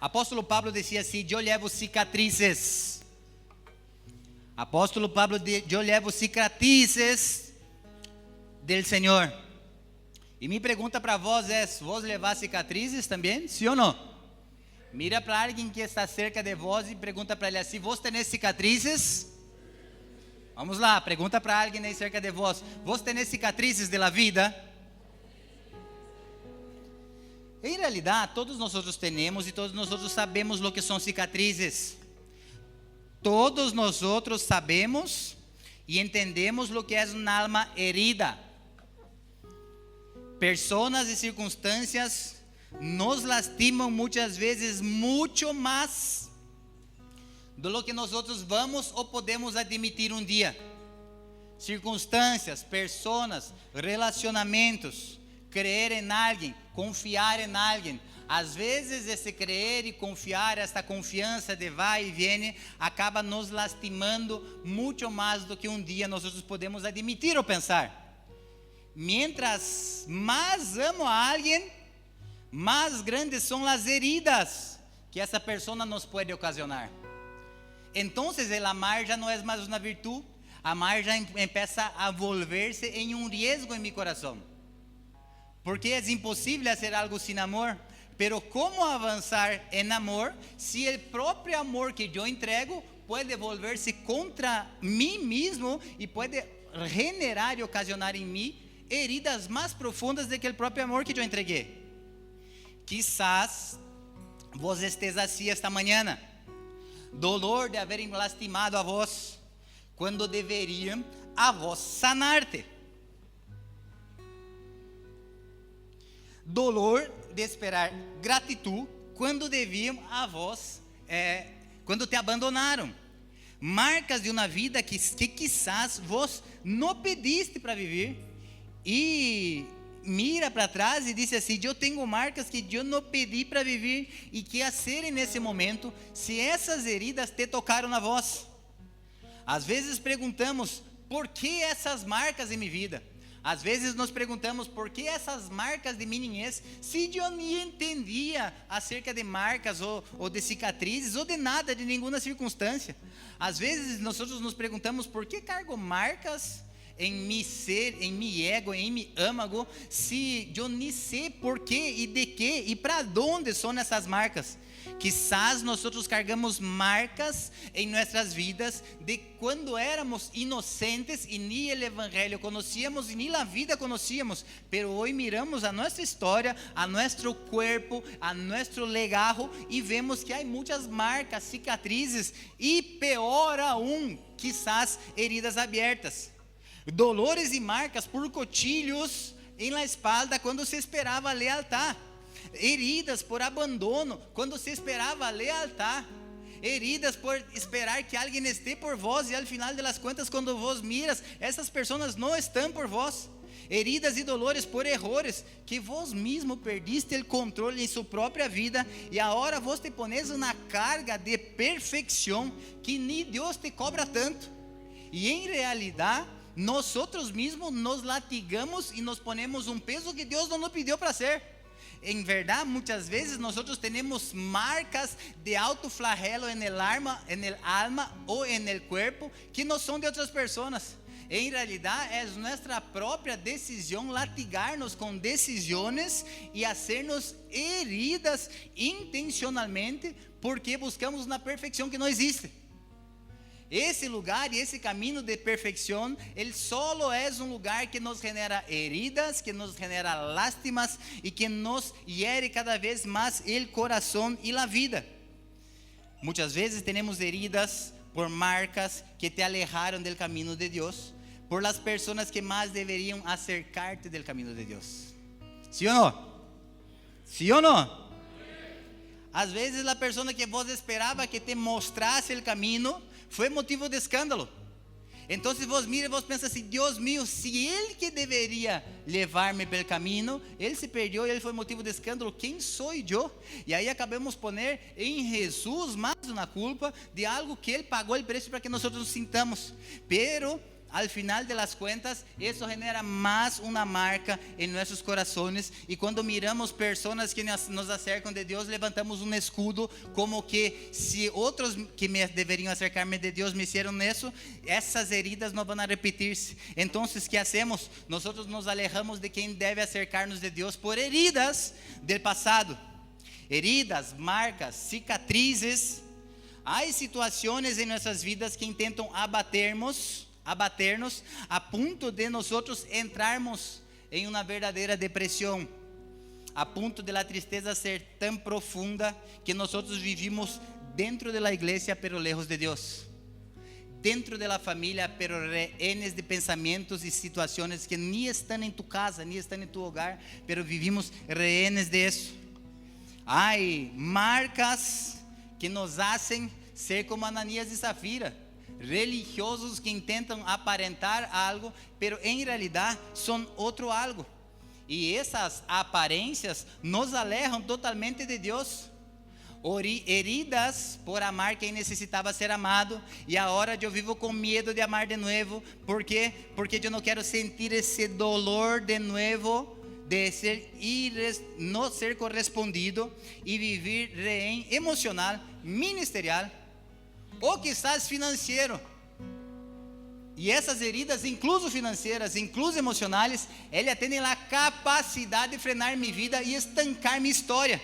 Apóstolo Pablo dizia assim: eu levo cicatrizes. Apóstolo Pablo, eu levo cicatrizes del Senhor. E minha pergunta para vós é: vós levar cicatrizes também? Sim ou não? Mira para alguém que está cerca de vós e pergunta para ele assim: vós tenés cicatrizes? Vamos lá, pergunta para alguém aí cerca de vós: vós tenés cicatrizes de la vida? Em realidade, todos nós temos e todos nós sabemos o que são cicatrizes. Todos nós sabemos e entendemos o que é uma alma herida. Personas e circunstâncias nos lastimam muitas vezes muito mais do que nós vamos ou podemos admitir um dia. Circunstâncias, personas, relacionamentos, crer em alguém, confiar em alguém. Às vezes esse crer e confiar, esta confiança de vai e vem, acaba nos lastimando muito mais do que um dia nós podemos admitir ou pensar. Mientras mais amo a alguém, mais grandes são as heridas que essa pessoa nos pode ocasionar. Então, el amar já não é mais uma virtude, amar já empieza a volver-se em um risco em meu coração. Porque é impossível fazer algo sem amor. Pero como avançar em amor se o próprio amor que eu entrego pode volver-se contra mim mesmo e pode generar e ocasionar em mim heridas mais profundas do que o próprio amor que eu entreguei? Quizás vos estés assim esta manhã, dolor de haverem lastimado a vós, quando deveriam a vós sanar-te. Dolor de esperar gratidão quando deviam a vós, quando te abandonaram. Marcas de uma vida que quizás vos não pediste para viver. E mira para trás e diz assim: eu tenho marcas que eu não pedi para viver. E que a serem nesse momento, se essas heridas te tocaram na voz. Às vezes perguntamos: por que essas marcas em minha vida? Às vezes nos perguntamos: por que essas marcas de meninhez? Se eu não entendia acerca de marcas ou de cicatrizes ou de nada, de nenhuma circunstância. Às vezes nós nos perguntamos: por que cargo marcas em mi ser, em mi ego, em mi âmago, se eu nem sei por que e de que e para onde são essas marcas? Quizás nós cargamos marcas em nossas vidas de quando éramos inocentes e nem o evangelho conhecíamos e nem a vida conhecíamos, pero hoje miramos a nossa história, a nosso corpo, a nosso legado e vemos que há muitas marcas, cicatrizes e pior aún, quizás heridas abertas. Dolores e marcas por cochilhos em la espalda quando se esperava lealtad. Heridas por abandono quando se esperava lealtad. Heridas por esperar que alguém esteja por vós e al final de las cuentas, quando vos miras, essas pessoas não estão por vós. Heridas e dolores por errores que vos mesmo perdiste o controle em sua própria vida e agora vos te pones na carga de perfeição que nem Deus te cobra tanto. E em realidade, nós mesmos nos latigamos e nos ponemos um peso que Deus não nos pediu para ser. Em verdade, muitas vezes nós temos marcas de autoflagelo en el alma ou en el cuerpo que não são de outras pessoas. Em realidade, é nossa própria decisão latigar-nos com decisões e hacer-nos heridas intencionalmente porque buscamos uma perfeição que não existe. Esse lugar e esse caminho de perfeição, ele solo é um lugar que nos genera heridas, que nos genera lástimas e que nos hiere cada vez mais o coração e a vida. Muitas vezes temos heridas por marcas que te alejaram do caminho de Deus, por las pessoas que mais deveriam acercar-te do caminho de Deus. ¿Sí ou não? ¿Sí ou não? Às vezes a pessoa que vos esperava que te mostrasse o caminho foi motivo de escândalo. Então vos mira e vos pensa assim: Deus mío, se ele que deveria levar-me pelo caminho, ele se perdeu e ele foi motivo de escândalo, quem sou eu? E aí acabamos poner em Jesus mais uma culpa de algo que ele pagou o preço para que nós nos sintamos. Pero al final de las cuentas, eso genera más una marca en nuestros corazones. Y cuando miramos personas que nos acercan de Dios, levantamos un escudo, como que si otros que deberían acercarme de Dios me hicieron eso, esas heridas no van a repetirse. Entonces, ¿qué hacemos? Nosotros nos alejamos de quien debe acercarnos de Dios por heridas del pasado. Heridas, marcas, cicatrices. Há situações em nossas vidas que intentam abaternos a ponto de nós entrarmos em uma verdadeira depressão, a ponto de la tristeza ser tão profunda que nós vivimos dentro da igreja, pero lejos de Deus, dentro da família, pero rehenes de pensamentos e situações que nem estão em tu casa, nem estão em tu hogar, pero vivimos rehenes de isso. Há marcas que nos hacen ser como Ananias e Safira, religiosos que intentam aparentar algo, pero em realidade são outro algo. E essas aparências nos alejam totalmente de Deus. Heridas por amar quem necessitava ser amado, e agora eu vivo com medo de amar de novo. ¿Por quê? Porque eu não quero sentir esse dolor de novo, de não ser correspondido e viver rehén emocional, ministerial ou quizás financeiro. E essas heridas, incluso financeiras, incluso emocionais, elas têm a capacidade de frenar minha vida e estancar minha história,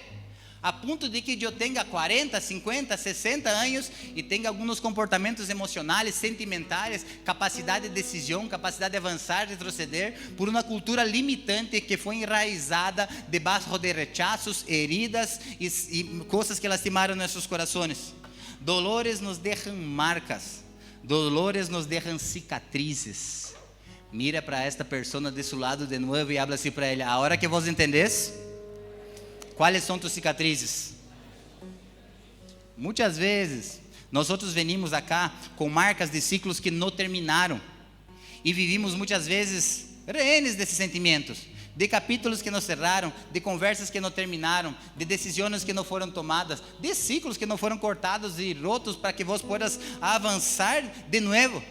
a ponto de que eu tenha 40, 50, 60 anos e tenha alguns comportamentos emocionais, sentimentais, capacidade de decisão, capacidade de avançar, retroceder, por uma cultura limitante que foi enraizada debaixo de rechaços, heridas e coisas que lastimaram nossos corações. Dolores nos deixam marcas, dolores nos deixam cicatrizes. Mira para esta pessoa de seu lado de novo e habla assim para ele: a hora que vos entendés, quais são tus cicatrizes? Muitas vezes, nós venimos acá com marcas de ciclos que não terminaram e vivimos muitas vezes rehenes desses sentimentos, de capítulos que não cerraram, de conversas que não terminaram, de decisões que não foram tomadas, de ciclos que não foram cortados e rotos para que vos puedas avançar de novo.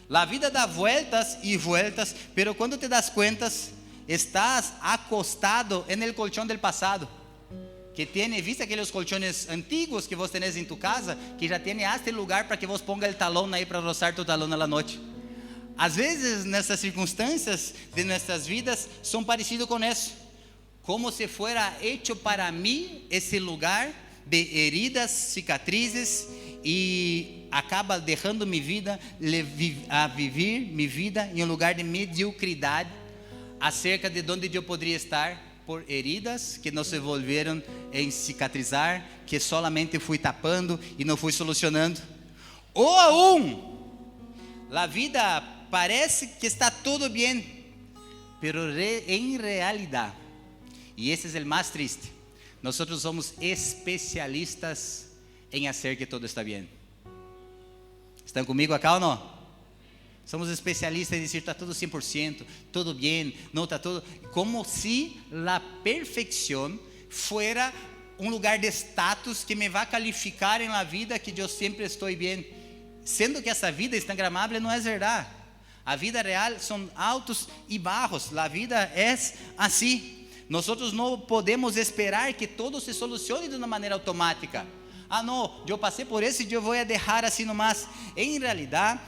La vida dá vueltas e vueltas, pero quando te das cuentas, estás acostado en el colchón del pasado, que tiene, viste aqueles colchones antigos que vos tenés em tu casa, que já tiene hasta lugar para que vos ponga el talón aí para rozar tu talón a la noche. Às vezes, nessas circunstâncias de nossas vidas, são parecidos com isso, como se fuera hecho para mim esse lugar de heridas, cicatrizes, e acaba deixando minha vida a viver minha vida em um lugar de mediocridade, acerca de onde eu poderia estar, por heridas que não se volveram em cicatrizar, que solamente fui tapando e não fui solucionando. Ou aún, a vida parece que está tudo bem, pero em realidade, e esse é o mais triste, nós somos especialistas em fazer que tudo está bem. Estão comigo acá ou não? Somos especialistas em dizer está tudo 100%, tudo bem, não está tudo, como se a perfeição fuera um lugar de status que me vai calificar em la vida que eu sempre estou bem, sendo que essa vida instagramável não é verdade. A vida real são altos e baixos, a vida é assim. Nós não podemos esperar que todo se solucione de uma maneira automática. Ah, não, eu passei por isso e eu vou deixar assim nomás. Em realidade,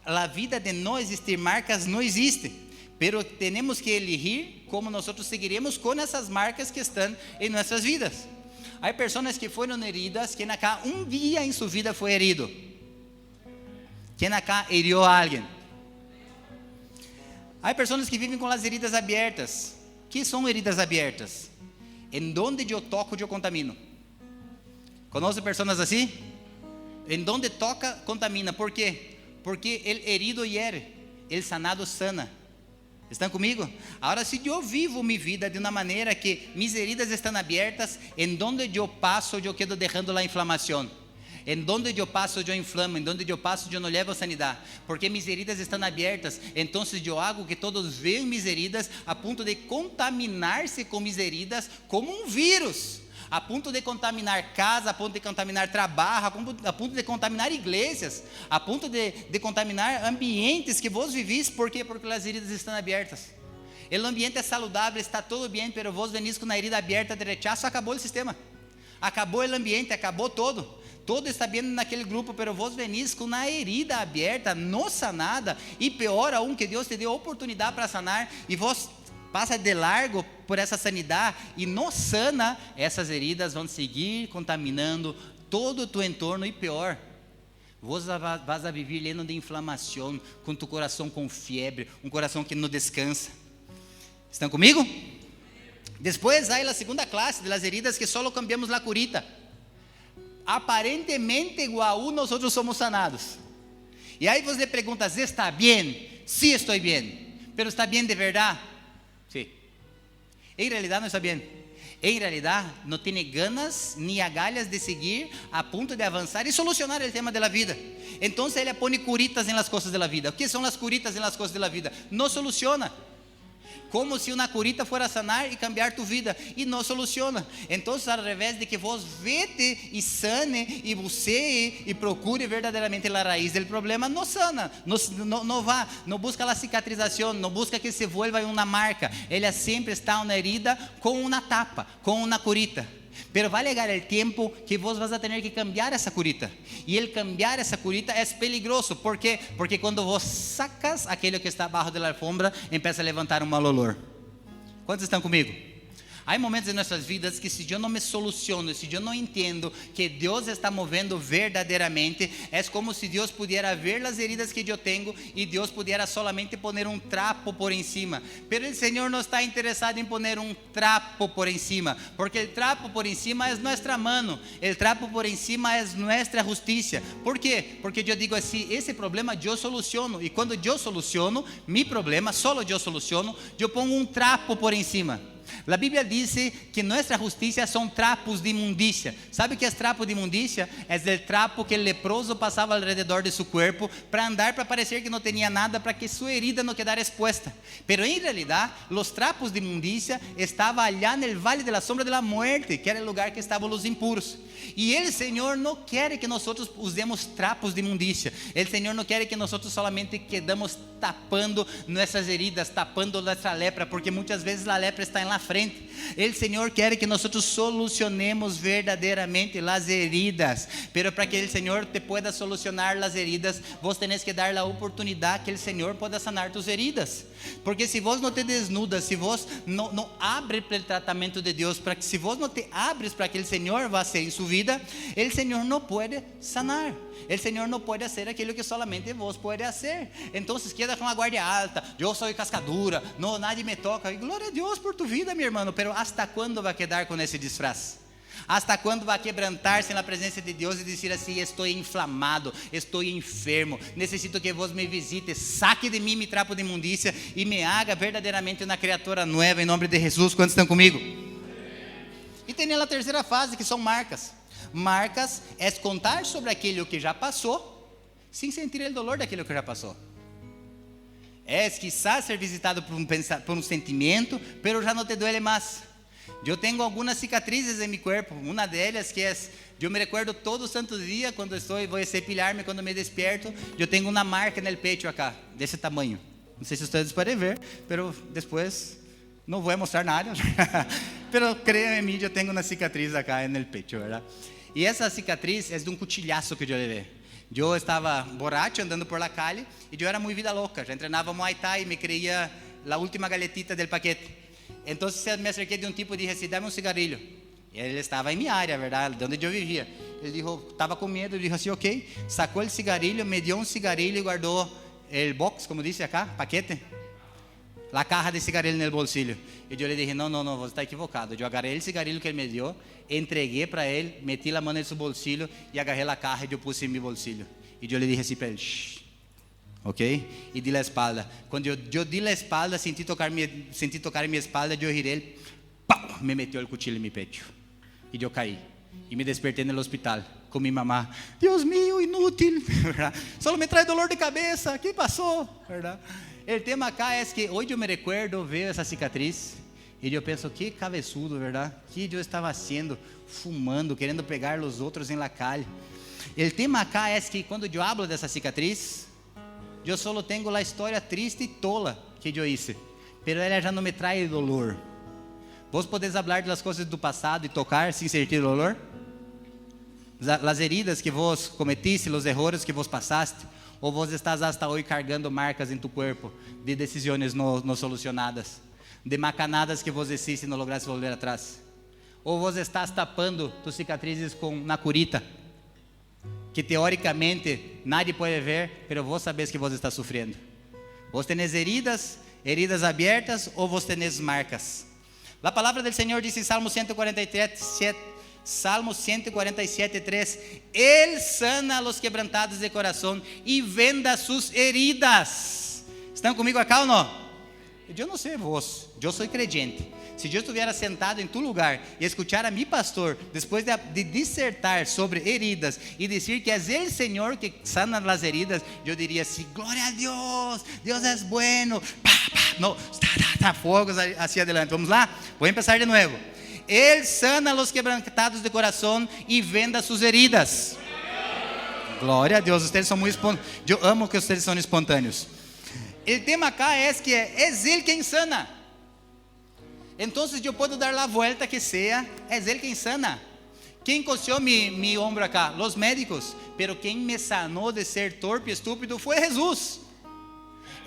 a vida de não existir marcas não existe, pero temos que elegir como nós seguiremos com essas marcas que estão em nossas vidas. Há pessoas que foram heridas, quem acá um dia em sua vida foi herido. Quem acá heriu a alguém? Há pessoas que vivem com as heridas abertas. Que são heridas abertas? Em donde eu toco, eu contamino. Conoce pessoas assim? Em donde toca, contamina. ¿Por quê? Porque el herido hiere, el sanado sana. Estão comigo? Agora, se eu vivo minha vida de uma maneira que minhas heridas estão abertas, em donde eu passo, eu quedo deixando a inflamação. Em donde eu passo, eu inflamo. Em donde eu passo, eu não levo a sanidade. Porque minhas heridas estão abertas. Então, eu hago que todos vejam minhas heridas a ponto de contaminar-se com minhas heridas como um vírus. a ponto de contaminar casa, a ponto de contaminar trabalho, a ponto de contaminar igrejas, a ponto de contaminar ambientes que vos vivis. ¿Por quê? Porque as heridas estão abertas. O ambiente é saudável, está todo bem, pero vos venís com a herida aberta de rechazo, acabou o sistema, acabou o ambiente, acabou todo. Todo está bem naquele grupo, pero vos venís com a herida aberta, não sanada, e pior aún, que Deus te deu oportunidade para sanar, e vos passa de largo por essa sanidade, e não sana, essas heridas vão seguir contaminando todo o teu entorno, e pior, vos vas a viver lleno de inflamação, com tu coração com febre, coração que não descansa. Estão comigo? Depois há a segunda classe de las heridas que solo cambiamos la curita. Aparentemente igual nós somos sanados. E aí você pergunta, ¿está bem? Sí, estou bem. Pero ¿está bem de verdade? Sí. En realidad não está bem. En realidad não tem ganas ni agalhas de seguir a ponto de avançar e solucionar o tema da vida. Então ele põe curitas em las coisas da vida. O que são as curitas em las coisas da vida? Não soluciona. Como se uma curita fuera a sanar e cambiar tu vida, e não soluciona. Então, ao revés de que vos vete e sane, e bucee, e procure verdadeiramente a raiz do problema, não sana, não busca a cicatrização, não busca que se vuelva uma marca. Ela sempre está uma herida com uma tapa, com uma curita. Pero vai chegar o tempo que vos vas a ter que cambiar essa curita. E el cambiar essa curita é peligroso. ¿Por quê? Porque quando vos sacas aquilo que está abaixo da alfombra, empieza a levantar um mal olor. Quantos estão comigo? Há momentos em nossas vidas que se eu não me soluciono, se eu não entendo que Deus está movendo verdadeiramente, é como se Deus pudiera ver as heridas que eu tenho e Deus pudiera solamente poner um trapo por encima. Pero o Senhor não está interessado em poner um trapo por encima, porque o trapo por encima é nossa mano, o trapo por encima é nossa justiça. ¿Por quê? Porque eu digo assim, esse problema eu soluciono, e quando eu soluciono mi problema, solo eu soluciono, eu pongo um trapo por encima. A Bíblia diz que nossa justiça são trapos de imundícia. ¿Sabe o que é trapo de imundícia? É o trapo que o leproso passava ao redor de seu corpo para andar, para parecer que não tinha nada, para que sua herida não quedara exposta. Pero em realidade, os trapos de imundícia estavam allá no vale de la sombra de la muerte, que era o lugar que estavam os impuros. E o Senhor não quer que nós usemos trapos de imundícia. O Senhor não quer que nós solamente quedamos tapando nossas heridas, tapando nossa lepra, porque muitas vezes a lepra está na frente. O Senhor quer que nós solucionemos verdadeiramente as heridas, pero para que o Senhor te pueda solucionar as heridas, vos tenés que dar a oportunidade que o Senhor pueda sanar tus heridas. Porque se vos não te desnudas, se vos não abres para o tratamento de Deus, para que se vos não te abres para que o Senhor vá ser em sua vida, o Senhor não pode sanar. O Senhor não pode fazer aquilo que solamente vos pode fazer. Então queda com a guardia alta, eu sou cascadura, não, nadie me toca. E glória a Deus por tu vida, meu irmão. Pero hasta quando vai quedar com esse disfraz? Hasta quando vai quebrantar-se na presença de Deus e dizer assim, estou inflamado, estou enfermo, necessito que vos me visite, saque de mim mi trapo de imundícia e me haga verdadeiramente uma criatura nova, em nome de Jesus. Quantos estão comigo? E tem a terceira fase, que são marcas. Marcas é contar sobre aquilo que já passou, sem sentir o dolor daquilo que já passou. É quizás ser visitado por um sentimento, pero já não te duele mais. Eu tenho algumas cicatrizes em meu corpo. Uma delas que é, eu me recuerdo todo santo dia quando vou cepilhar-me, quando me desperto, eu tenho uma marca no peito acá, desse tamanho. Não sei se vocês podem ver, pero depois não vou mostrar nada. Pero creia em mim, eu tenho uma cicatriz acá no peito, verdade? E essa cicatriz é de um cuchilhaço que eu levei. Eu estava borracho andando por la calle e eu era muito vida louca. Já treinava Muay Thai e me creía a última galetita del paquete. Então me acerquei de um tipo e disse assim, dá-me um cigarrilho. E ele estava em minha área, verdade, de onde eu vivia. Ele disse, estava com medo, ele disse assim, ok. Sacou o cigarrilho, me deu um cigarrilho e guardou o box, como disse acá, paquete. La caja de cigarrilho no bolsillo. E eu lhe disse, não, você está equivocado. Eu agarrei o cigarrilho que ele me deu, entreguei para ele, meti a mão no seu bolsillo e agarrei a caja e eu pus em meu bolsillo. E eu lhe disse assim para ele, shh. Ok? E di a espalda. Quando eu di a espalda, senti tocar em minha espalda, eu girei, ele, pau, me meteu o cuchillo em meu peito. E eu caí. E me despertei no hospital com minha mamá. Deus mío, inútil. Só me traz dolor de cabeça. O que passou? O tema acá é que hoje eu me recuerdo ver essa cicatriz. E eu penso, que cabeçudo, verdade? Que eu estava haciendo, fumando, querendo pegar os outros em la calle. El tema acá es que quando eu hablo dessa cicatriz, eu solo tenho a história triste e tola que eu hice, pero ela já não me trae dolor. Vos podés hablar das coisas do passado e tocar sem sentir dolor? As heridas que vos cometiste, os erros que vos passaste, ou vos estás hasta hoje cargando marcas em tu corpo de decisões não solucionadas, de macanadas que vos hiciste e não lograste volver atrás, ou vos estás tapando tus cicatrizes com na curita, que teoricamente nadie pode ver, pero vos sabes que vos está sofrendo. Vos tenés heridas abertas, ou vos tenés marcas. A palavra do Senhor diz em Salmo 147:3, Ele sana a los quebrantados de coração e venda sus heridas. Estão comigo acá ou não? Eu não sei vos, eu sou creyente. Se eu estivesse sentado em tu lugar e escuchar a mi pastor, depois de dissertar sobre heridas e dizer que é o Senhor que sana as heridas, eu diria assim: glória a Deus, Deus é bueno. Não, está fogos hacia adelante. Vamos lá? Vou começar de novo. Ele sana a los quebrantados de coração e venda suas heridas. Glória a Deus, vocês são muito espontâneos. Eu amo que vocês são espontâneos. O tema acá é que é Ele quem sana. Então eu posso dar a volta que seja, é Ele quem sana. Quem coceou mi ombro acá? Os médicos. Pero quem me sanou de ser torpe e estúpido foi Jesus.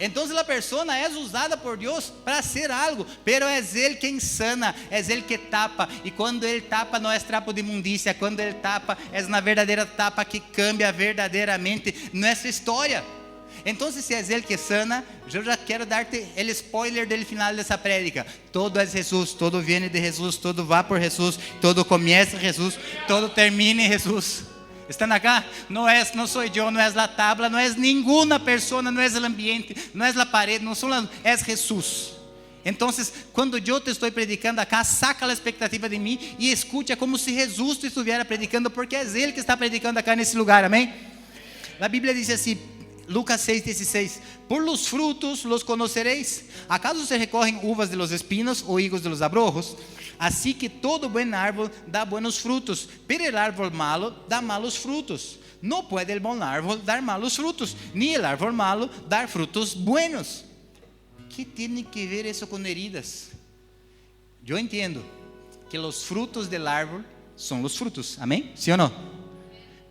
Então a pessoa é usada por Deus para ser algo, pero é Ele quem sana, é Ele que tapa, e quando Ele tapa não é trapo de imundícia, quando Ele tapa é na verdadeira tapa que cambia verdadeiramente nossa história. Então se é Ele que sana, eu já quero dar-te o spoiler do final dessa prédica: todo é Jesus, todo vem de Jesus, todo vai por Jesus, todo começa em Jesus, todo termina em Jesus. Estão acá? Não sou eu, não é a tabla, não é nenhuma pessoa, não é o ambiente, não é a parede, não são é Jesus. Então, quando eu te estou predicando acá, saca a expectativa de mim e escute como se Jesus te estivesse predicando, porque é Ele que está predicando acá nesse lugar, amém? A Bíblia diz assim, Lucas 6:16: por los frutos los conoceréis. ¿Acaso se recogen uvas de los espinos o higos de los abrojos? Así que todo buen árbol da buenos frutos, pero el árbol malo da malos frutos. No puede el buen árbol dar malos frutos, ni el árbol malo dar frutos buenos. ¿Qué tiene que ver eso con heridas? Yo entiendo que los frutos del árbol son los frutos, amén, ¿sí o no?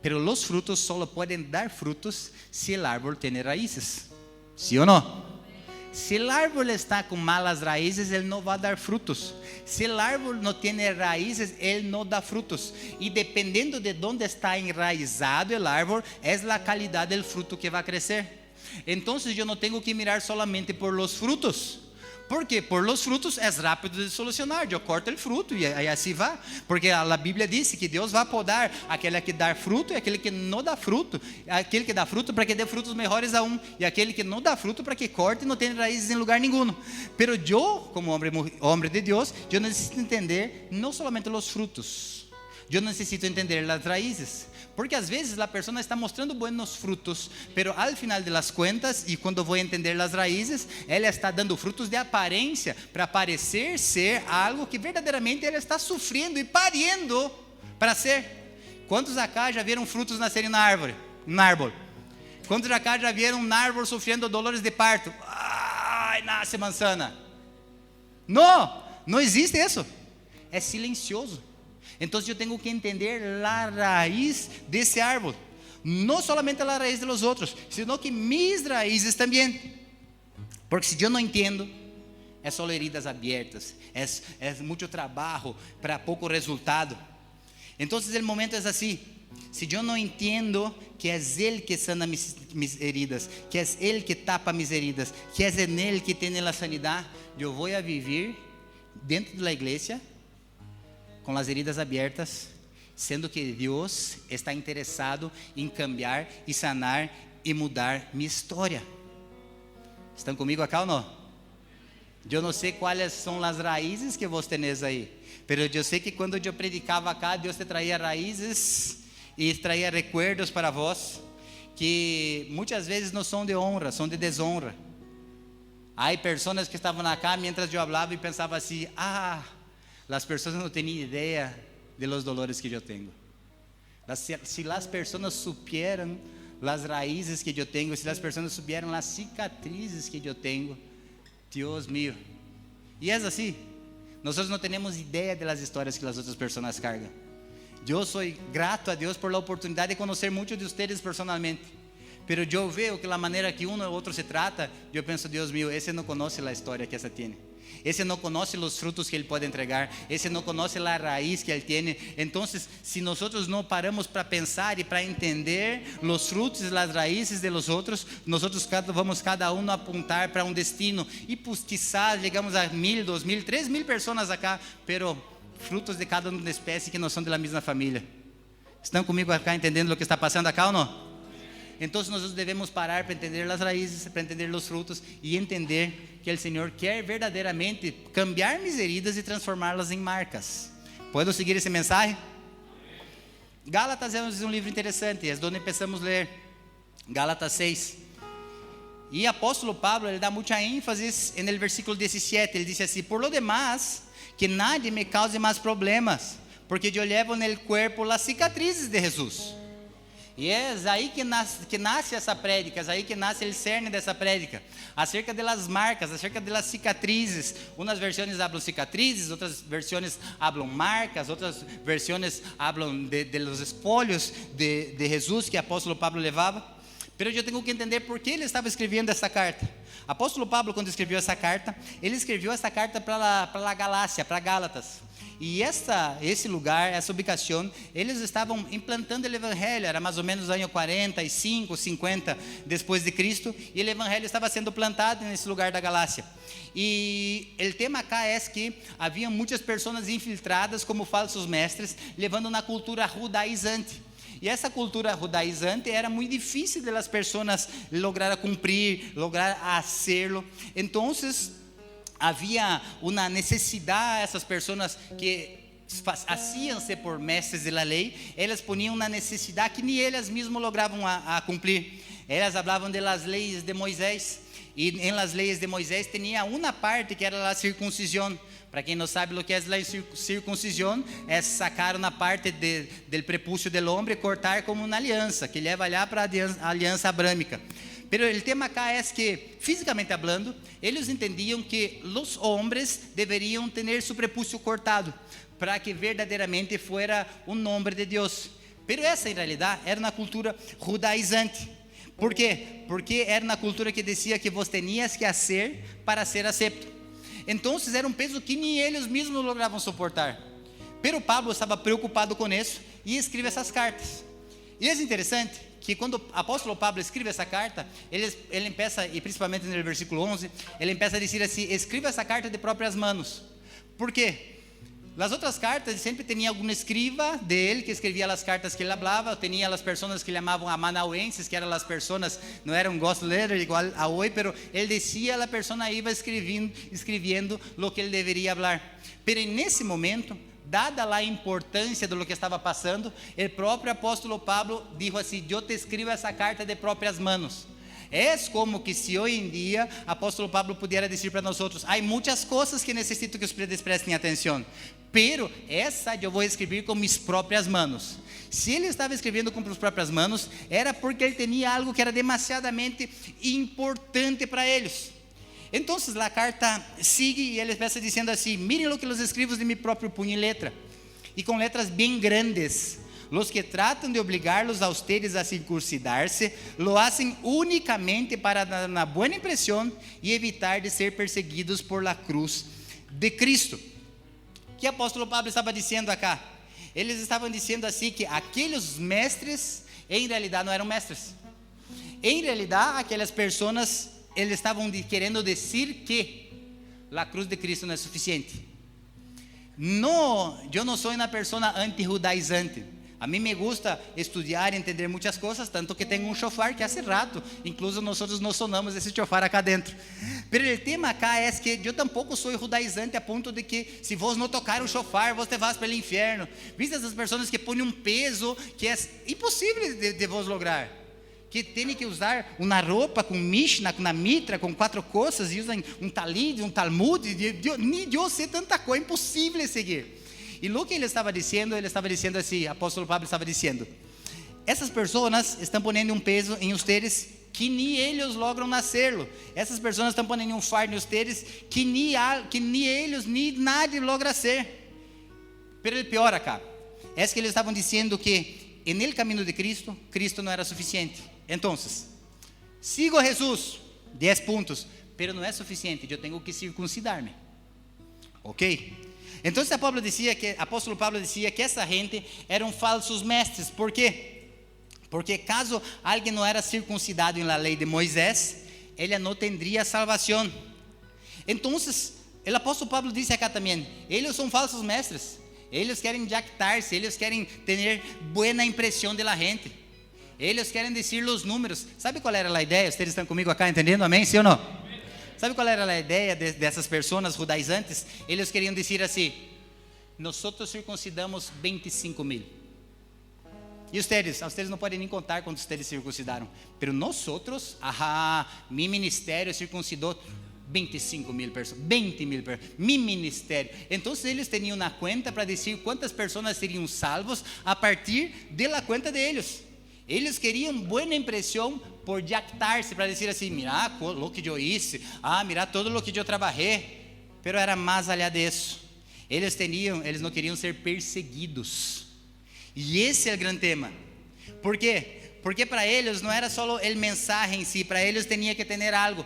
Pero los frutos solo pueden dar frutos si el árbol tiene raíces, ¿sí o no? Se o árbol está com malas raízes, ele não vai dar frutos. Se o árbol não tem raízes, ele não dá frutos. E dependendo de onde está enraizado o árbol, é a qualidade do fruto que vai crescer. Então, eu não tenho que mirar solamente por los frutos. Porque por los frutos é rápido de solucionar. Eu corto o fruto e aí assim vai. Porque a Bíblia diz que Deus vai podar aquele que dá fruto e aquele que não dá fruto. Aquele que dá fruto para que dê frutos melhores a um. E aquele que não dá fruto para que corte e não tenha raízes em lugar nenhum. Pero eu, como homem de Deus, eu necessito entender não somente os frutos. Eu necessito entender as raízes. Porque às vezes a pessoa está mostrando buenos frutos, pero al final de las cuentas, e quando vou entender as raízes, ela está dando frutos de aparência, para parecer ser algo que verdadeiramente ela está sofrendo e parindo para ser. Quantos acá já viram frutos nascerem na árvore? Na árvore. Quantos acá já viram um árvore sofrendo dolores de parto? Ai, nasce manzana. Não existe isso. É silencioso. Então eu tenho que entender a raiz desse árvore, não somente a raiz de los outros, sino que mis raízes também. Porque se eu não entendo, é só heridas abertas, é muito trabalho para pouco resultado. Então o momento é assim: se eu não entendo que é Ele que sana mis heridas, que é Ele que tapa mis heridas, que é nele que tem a sanidade, eu vou a viver dentro da igreja com as heridas abertas, sendo que Deus está interessado em cambiar e sanar e mudar minha história. Estão comigo acá ou não? Eu não sei quais são as raízes que vos tenéis aí, mas eu sei que quando eu predicava acá, Deus te traía raízes e traía recuerdos para vós, que muitas vezes não são de honra, são de desonra. Hay personas que estaban acá mientras yo hablaba y pensaba así, las personas no tenían idea de los dolores que yo tengo. Si las personas supieran las raíces que yo tengo, si las personas supieran las cicatrices que yo tengo, Dios mío. Y es así, nosotros no tenemos idea de las historias que las otras personas cargan. Yo soy grato a Dios por la oportunidad de conocer muchos de ustedes personalmente. Pero yo veo que la manera que uno u otro se trata, yo pienso, Dios mío, ese no conoce la historia que esa tiene. Ese no conoce los frutos que él puede entregar. Ese no conoce la raíz que él tiene. Entonces, si nosotros no paramos para pensar y para entender los frutos y las raíces de los otros, nosotros vamos cada uno a apuntar para un destino. Y pues quizás llegamos a 1,000, 2,000, 3,000 personas acá, pero frutos de cada una especie que no son de la misma familia. ¿Están conmigo acá entendendo lo que está pasando acá o no? Entonces nosotros debemos parar para entender las raíces, para entender los frutos y entender que el Señor quer verdaderamente cambiar mis heridas y transformarlas en marcas. ¿Puedo seguir ese mensaje? Gálatas es un livro interessante, é onde começamos a ler. Gálatas 6. E o apóstolo Pablo, ele dá muita ênfase no versículo 17. Ele diz assim: por lo demás, que nadie me cause mais problemas, porque eu levo no corpo as cicatrizes de Jesus. E é aí que nasce essa prédica, é aí que nasce o cerne dessa prédica, acerca das marcas, acerca das cicatrizes. Umas versões hablam cicatrizes, outras versões hablam marcas, outras versões hablam de los espólios de Jesus que o apóstolo Pablo levava. Mas eu tenho que entender por que ele estava escrevendo essa carta. O apóstolo Pablo, quando escreveu essa carta, ele escreveu essa carta para a Galácia, para Gálatas. E esse lugar, essa ubicação, eles estavam implantando o evangelho, era mais ou menos ano 45, 50 depois de Cristo, e o evangelho estava sendo plantado nesse lugar da Galácia. E o tema acá é que havia muitas pessoas infiltradas como falsos mestres, levando na cultura judaizante. E essa cultura judaizante era muito difícil de as pessoas lograr cumprir, lograr hacerlo. Então, havia uma necessidade, essas pessoas que hacían-se por mestres de la lei, elas poniam uma necessidade que nem elas mesmos logravam a cumprir. Elas falavam de las leis de Moisés, e em las leis de Moisés tinha uma parte que era a circuncisão. Para quem não sabe o que é a circuncisão, é sacar uma parte do prepúcio do homem e cortar como uma aliança, que leva lá para a aliança abrâmica. Pero o tema acá é que, fisicamente hablando, eles entendiam que os homens deveriam ter seu prepúcio cortado, para que verdadeiramente fuera um nome de Deus. Pero essa, em realidade, era na cultura judaizante. ¿Por quê? Porque era na cultura que dizia que você tenías que fazer para ser aceito. Então, era um peso que nem eles mesmos logravam suportar. Pero Pablo estava preocupado com isso e escreve essas cartas. E é interessante que quando o apóstolo Pablo escreve essa carta, ele empieza, e principalmente no versículo 11, ele empieza a dizer assim: escreva essa carta de próprias manos. Por quê? As outras cartas sempre tinha algum escriba dele que escrevia as cartas que ele falava, tinha as pessoas que ele chamavam amanauenses, que eram as pessoas, não eram ghost letter igual a hoje, pero ele descia, a pessoa ia escrevendo o que ele deveria falar. Pero nesse momento, dada a importância do que estava passando, o próprio apóstolo Pablo disse assim: eu te escrevo essa carta de próprias manos. É como que se hoje em dia apóstolo Pablo pudiera dizer para nós outros: há muitas coisas que necessito que vocês prestem atenção, pero essa eu vou escrever com mis próprias manos. Se ele estava escrevendo com as próprias manos, era porque ele tinha algo que era demasiadamente importante para eles. Então, a carta sigue e ele começa dizendo assim: miren lo que los escribo de mi próprio punho e letra, e com letras bem grandes. Los que tratam de obligar-los a ustedes a circuncidar-se, lo hacen únicamente para dar uma boa impressão e evitar de ser perseguidos por la cruz de Cristo. O que o apóstolo Pablo estava dizendo acá? Eles estavam dizendo assim que aqueles mestres, em realidade, não eram mestres. Em realidade, aquelas pessoas, eles estavam querendo dizer que a cruz de Cristo não é suficiente. Eu não sou uma pessoa anti-judaizante. A mim me gusta estudar e entender muitas coisas, tanto que tenho um chofar que hace rato, incluso nós nos sonamos esse chofar acá dentro. Pero o tema acá é que eu tampouco sou judaizante a ponto de que se vos não tocar o chofar, você vai para o inferno. Viste essas pessoas que põem um peso que é impossível de vos lograr, que tem que usar uma roupa com Mishnah, com uma mitra, com 4 coisas, e usam um talid, um talmud, nem eu sei tanta coisa, é impossível seguir. E o que ele estava dizendo assim, o apóstolo Pablo estava dizendo, essas pessoas estão ponendo um peso em vocês que nem eles logram nascerlo. Essas pessoas estão ponendo um fardo em vocês que nem eles, nem nadie logra ser. Pero o pior acá, é que eles estavam dizendo que no caminho de Cristo, Cristo não era suficiente. Então, sigo a Jesus, 10 pontos, pero não é suficiente, eu tenho que circuncidar-me. Ok? Então, apóstolo Pablo dizia que essa gente eram falsos mestres. Por quê? Porque caso alguém não era circuncidado na lei de Moisés, ele não teria salvação. Então, o apóstolo Pablo disse acá também, eles são falsos mestres. Eles querem jactar-se, eles querem ter boa impressão da gente. Eles querem dizer os números. Sabe qual era a ideia? Vocês estão comigo acá entendendo? Amém? Sim ou não? Sabe qual era a ideia dessas pessoas judaizantes? Eles queriam dizer assim, nós circuncidamos 25,000. E vocês não podem nem contar quantos vocês circuncidaram. Pero nós, mi ministério circuncidou 25,000 pessoas, 20,000 pessoas, mi ministério. Então eles tinham uma conta para dizer quantas pessoas seriam salvos a partir da conta deles. Eles queriam boa impressão por jactar-se, para dizer assim, mira o que eu hice, mira todo o que eu trabalhei. Pero era mais allá disso. Eles não queriam ser perseguidos. E esse é o grande tema. Por quê? Porque para eles não era só a mensagem em si, para eles tinha que ter algo.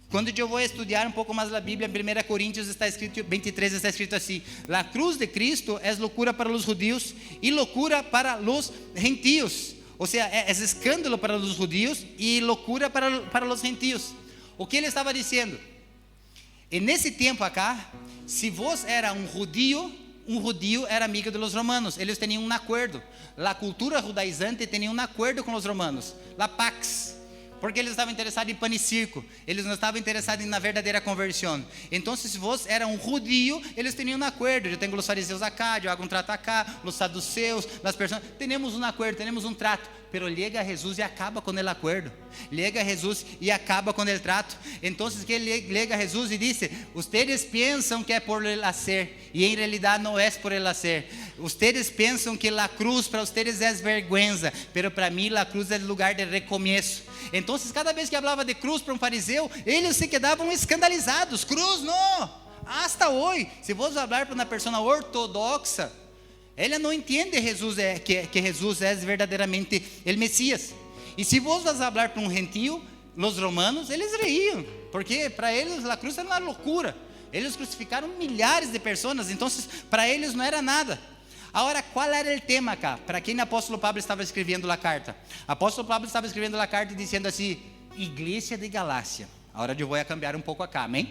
Quando eu vou estudar um pouco mais a Bíblia, em 1 Coríntios 23 está escrito assim, a cruz de Cristo é loucura para os judeus e loucura para os gentios. Ou seja, é escândalo para os judeus e loucura para os gentios. O que ele estava dizendo? E nesse tempo acá, se vos era um judío era amigo dos romanos, eles tinham um acordo. A cultura judaizante tinha um acordo com os romanos, la pax, porque eles estavam interessados em pão e circo, eles não estavam interessados na verdadeira conversão. Então, se você era um judío, eles tinham um acordo. Eu tenho os fariseus acá, eu hago um trato acá, os saduceus, as pessoas, temos um acordo, temos um trato. Pero llega Jesus e acaba com o acordo. Llega Jesus e acaba com o trato. Então, que llega Jesus e diz: "Ustedes pensam que é por el hacer, e em realidade não é por el hacer. Ustedes pensam que a cruz para ustedes é vergüenza, pero para mim a cruz é lugar de recomeço." Então, cada vez que falava de cruz para um fariseu, eles se quedavam escandalizados. Cruz não. Hasta hoje, se você falar para uma pessoa ortodoxa, ela não entende que Jesus é verdadeiramente o Messias. E se você falar para um gentio, os romanos, eles riam, porque para eles a cruz era uma loucura. Eles crucificaram milhares de pessoas, então para eles não era nada. Agora, qual era o tema cá? Para quem o apóstolo Pablo estava escrevendo a carta? O apóstolo Pablo estava escrevendo a carta dizendo assim: Igreja de Galácia. Agora eu vou cambiar um pouco acá, amém?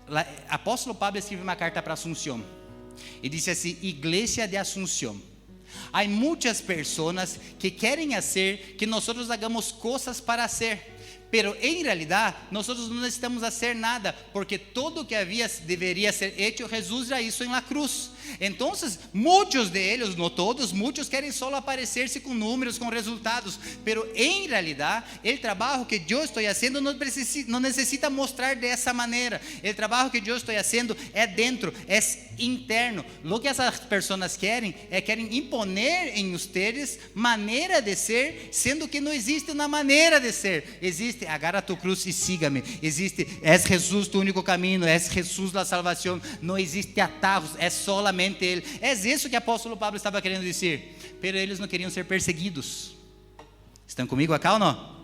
O apóstolo Pablo escreve uma carta para Assunção e disse assim: Igreja de Assunção. Há muitas pessoas que querem fazer que nós hagamos coisas para ser, pero em realidade nós não necessitamos fazer nada, porque todo o que deveria ser hecho, Jesus já hizo em la cruz. Então, muitos deles, não todos, muitos querem só aparecer-se com números, com resultados, pero em realidade, o trabalho que eu estou fazendo não necessita mostrar dessa maneira. O trabalho que eu estou fazendo é dentro, é interno. O que essas pessoas querem imponer em vocês maneira de ser, sendo que não existe uma maneira de ser. Existe, agarra tu cruz e siga-me. Existe, és Jesus tu único caminho, és Jesus a salvação. Não existe atajos, é solamente Ele. É isso que o apóstolo Pablo estava querendo dizer. Pero eles não queriam ser perseguidos. Estão comigo acá ou não?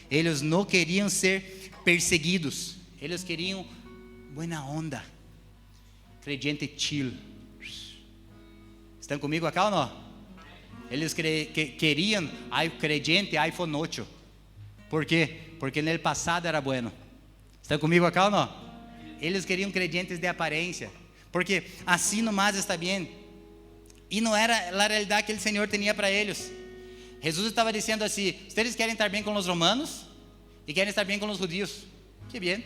Eles não queriam ser perseguidos. Eles queriam buena onda, creyente chill. Estão comigo acá ou não? Eles queriam creyente iPhone 8. Por quê? Porque no passado era bueno. Estão comigo acá ou não? Eles queriam creyentes de aparência, porque assim nomás está bem. E não era a realidade que o Senhor tinha para eles. Jesus estava dizendo assim: vocês querem estar bem com os romanos e querem estar bem com os judeus. Que bem.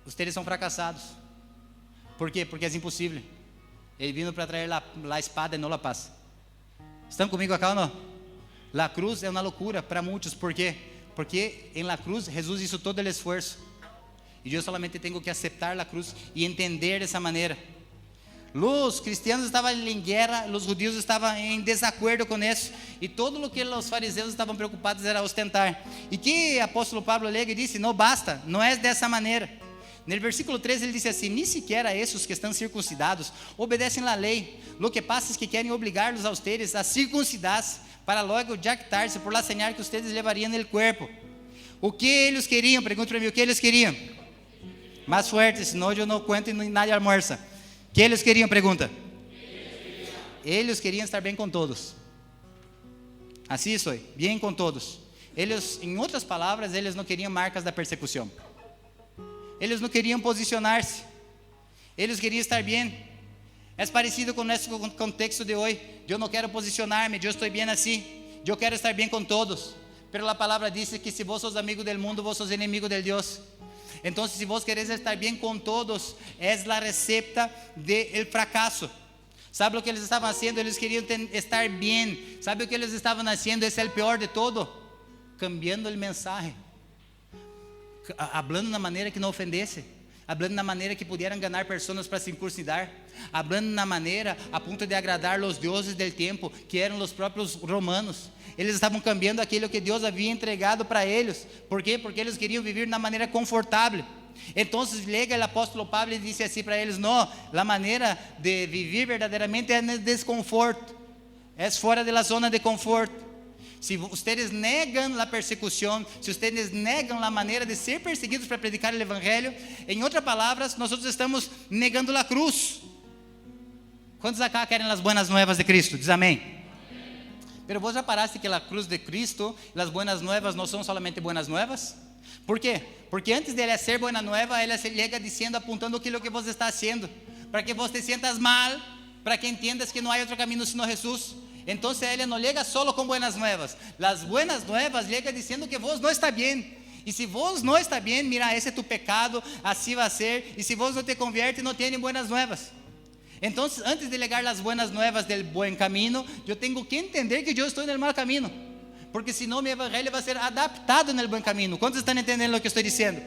Vocês são fracassados. Por quê? Porque é impossível. Ele vindo para trazer a espada e não a paz. Estão comigo acá ou não? La cruz é uma loucura para muitos. ¿Por quê? Porque em la cruz Jesus hizo todo o esforço. E eu solamente tenho que aceitar a cruz e entender dessa maneira. Os cristianos estavam em guerra, os judeus estavam em desacordo com isso, e todo o que os fariseus estavam preocupados era ostentar. E que o apóstolo Pablo lega e disse: não basta, não é dessa maneira. No versículo 13 ele disse assim: nem sequer a esses que estão circuncidados obedecem à lei, lo que passa é que querem obrigar-los a ustedes a circuncidar-se, para logo jactar-se por la señal que ustedes levariam no corpo. O que eles queriam? Pergunta para mim, o que eles queriam? Mais forte, senão eu não conto e nadie almoça. Que eles queriam? Pergunta. Eles queriam estar bem com todos. Assim foi, bem com todos. Eles, em outras palavras, eles não queriam marcas da persecução. Eles não queriam posicionar-se. Eles queriam estar bem. É parecido com o nosso contexto de hoje. Eu não quero posicionar-me, eu estou bem assim. Eu quero estar bem com todos. Pero a palavra diz que se vos sos amigo del mundo, vos sos inimigo del Deus. Então, se vos quereis estar bem com todos, é a receita do fracasso. Sabe o que eles estavam fazendo? Eles queriam estar bem. Sabe o que eles estavam fazendo? Esse é o pior de todo. Cambiando o mensagem. Hablando na maneira que não ofendesse. Hablando na maneira que pudieran ganhar pessoas para circuncidar. Hablando na maneira a ponto de agradar os deuses del tempo, que eram os próprios romanos. Eles estavam cambiando aquilo que Deus havia entregado para eles. Por quê? Porque eles queriam viver na maneira confortável. Então, lega o apóstolo Pablo e disse assim para eles: não, a maneira de viver verdadeiramente é no desconforto, é fora da zona de conforto. Se vocês negam a persecução, se vocês negam a maneira de ser perseguidos para predicar o evangelho, em outras palavras, nós estamos negando a cruz. Quantos acá querem as boas novas de Cristo? Diz amém. Pero vos já paraste que a cruz de Cristo, as buenas nuevas não são solamente buenas nuevas? Por quê? Porque antes de ela ser buena nueva, ela se llega dizendo, apontando aquilo que você está fazendo, para que você te sientas mal, para que entendas que não há outro caminho senão Jesus. Então ela não llega solo com buenas nuevas. As buenas nuevas llega dizendo que vos não está bem. E se vos não está bem, mira, esse é tu pecado, assim vai ser. E se vos não te converte, não tem buenas nuevas. Então, antes de legar as buenas nuevas del buen camino, eu tenho que entender que eu estou no mau caminho, porque senão meu evangelho vai ser adaptado no buen camino. Quantos estão entendendo o que estou dizendo?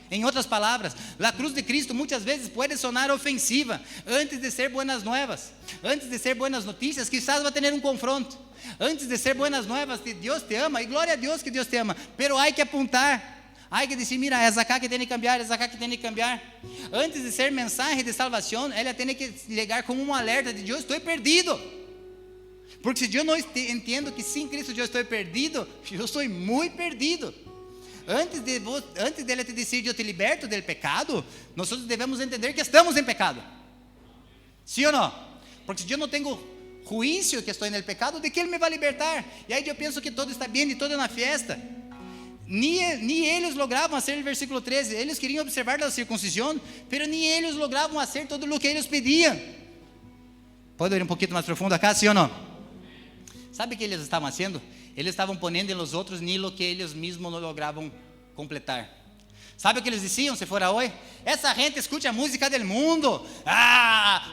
Em outras palavras, a cruz de Cristo muitas vezes pode sonar ofensiva, antes de ser buenas nuevas, antes de ser buenas notícias, quizás vai ter um confronto. Antes de ser buenas nuevas, que Deus te ama, e glória a Deus que Deus te ama, pero há que apontar. Há que dizer, mira, é acá que tem que cambiar, é acá que tem que cambiar. Antes de ser mensagem de salvação, ela tem que ligar como um alerta de: eu estou perdido. Porque se eu não entendo que sem Cristo eu estou perdido, eu estou muito perdido. Antes dele te dizer: eu te liberto do pecado, nós devemos entender que estamos em pecado. Sim ou não? Porque se eu não tenho juízo que estou no pecado, de que ele me vai libertar? E aí eu penso que todo está bem e todo é na festa. Nem eles logravam fazer o versículo 13. Eles queriam observar a circuncisão, mas nem eles logravam fazer tudo o que eles pediam. Pode ir um pouquinho mais profundo acá, sim ou não? Sabe o que eles estavam fazendo? Eles estavam ponendo nos outros nilo que eles mesmos não logravam completar. Sabe o que eles diziam se fora hoje? Essa gente escuta a música do mundo.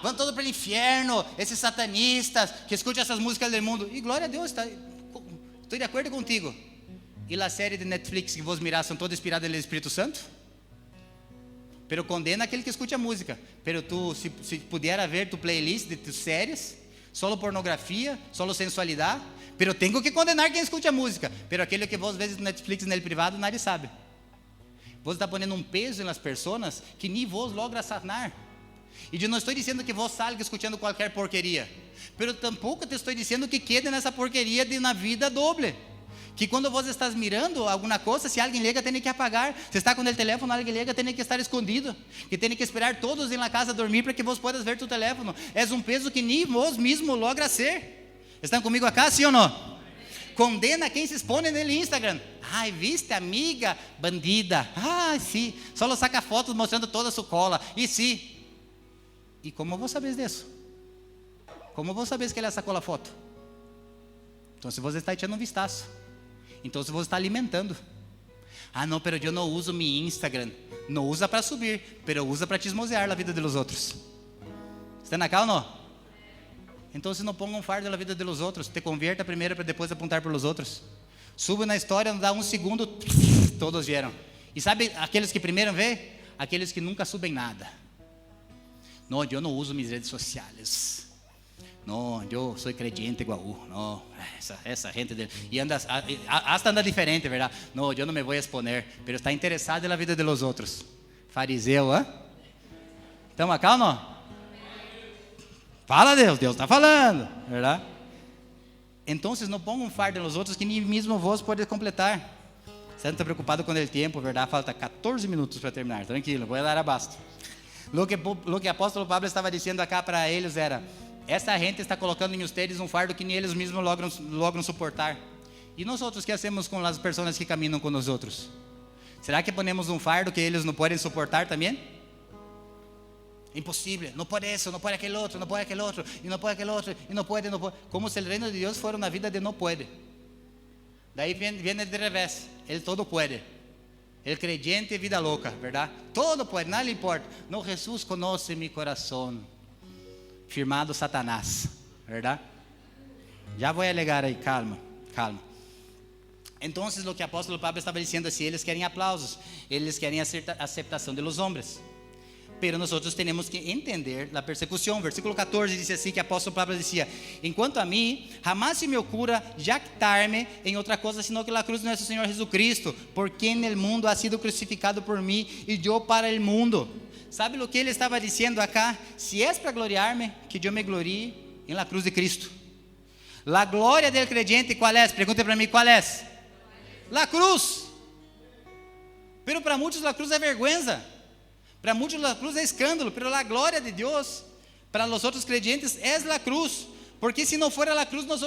Vão todos para o inferno. Esses satanistas que escutam essas músicas do mundo. E glória a Deus, estou de acordo contigo. E a série de Netflix que vos mirar são todas inspiradas no Espírito Santo? Pero condena aquele que escute a música. Pero tu, se puder ver tu playlist de tus séries, solo pornografia, solo sensualidade. Pero tenho que condenar quem escute a música. Pero aquele que vos vezes no Netflix no privado, nadie sabe. Vos está ponendo um peso nas pessoas que nem vos logra sanar. E eu não estou dizendo que vos salga escutando qualquer porqueria. Pero tampouco te estou dizendo que quede nessa porqueria de na vida doble. Que quando você está mirando alguma coisa, se alguém liga, tem que apagar. Se está com o telefone, alguém liga, tem que estar escondido. Que tem que esperar todos em la casa dormir para que você possa ver tu telefone. É um peso que nem vos mesmo logra ser. Estão comigo acá, sim ou não? Condena quem se expõe no Instagram. Ai, viste, amiga, bandida. Ai, sim. Só saca fotos mostrando toda a sua cola. E sim. E como vou saber disso? Como vou saber que ela sacou a foto? Então, se você está echando um vistaço. Então, se você está alimentando. Não, pero eu não uso meu Instagram. Não usa para subir, pero usa para chismosear a vida dos outros. Está na cá ou não? Então não ponga um fardo na vida dos outros. Te convierta primeiro para depois apontar pelos outros. Suba na história, não dá um segundo, todos vieram. E sabe aqueles que primeiro vê? Aqueles que nunca subem nada. Não, eu não uso minhas redes sociais. Não, eu sou creyente igual. Não, essa gente dele. E anda, hasta anda diferente, verdade? Não, eu não me vou exponer. Pero está interessado na vida dos outros. Fariseu, hã? Estamos acá ou não? Fala Deus está falando, verdade? Então, não ponga um fardo nos outros que nem mesmo vos pode completar. Você não está preocupado com o tempo, verdade? Falta 14 minutos para terminar, tranquilo, vou dar abasto. Lo que o apóstolo Pablo estava dizendo acá para eles era: essa gente está colocando em vocês um fardo que nem eles mesmos logram suportar. E nós outros, que hacemos com as pessoas que caminham com nós outros? Será que ponemos um fardo que eles não podem suportar também? Impossível, não pode isso, não pode aquele outro, não pode aquele outro, e não pode aquele outro, e não pode. Como se o reino de Deus fosse uma vida de não pode. Daí vem de revés, ele todo pode. El creyente vida louca, verdade? Todo pode, nada lhe importa. No, Jesus conhece mi coração. Firmado Satanás, verdade? Já vou alegar aí, calma. Então, o que o apóstolo Pablo estava dizendo assim: eles querem aplausos, eles querem aceitação de los hombres. Pero nós temos que entender a persecução. Versículo 14 diz assim, que o apóstolo Pablo dizia: enquanto a mim, jamás se me ocurra jactar-me em outra coisa, senão que a cruz de nosso Senhor Jesucristo, por quem el mundo ha sido crucificado por mim, e eu para el mundo. Sabe o que ele estava dizendo acá? Se é para gloriar-me, que eu me glorie em la cruz de Cristo. La glória del creyente, qual é? Pergunte para mim, qual é? La cruz. Pero para muitos la cruz é vergüenza. Para muitos a cruz é escândalo, pero a glória de Deus para os outros creyentes é a cruz, porque se não for a cruz nós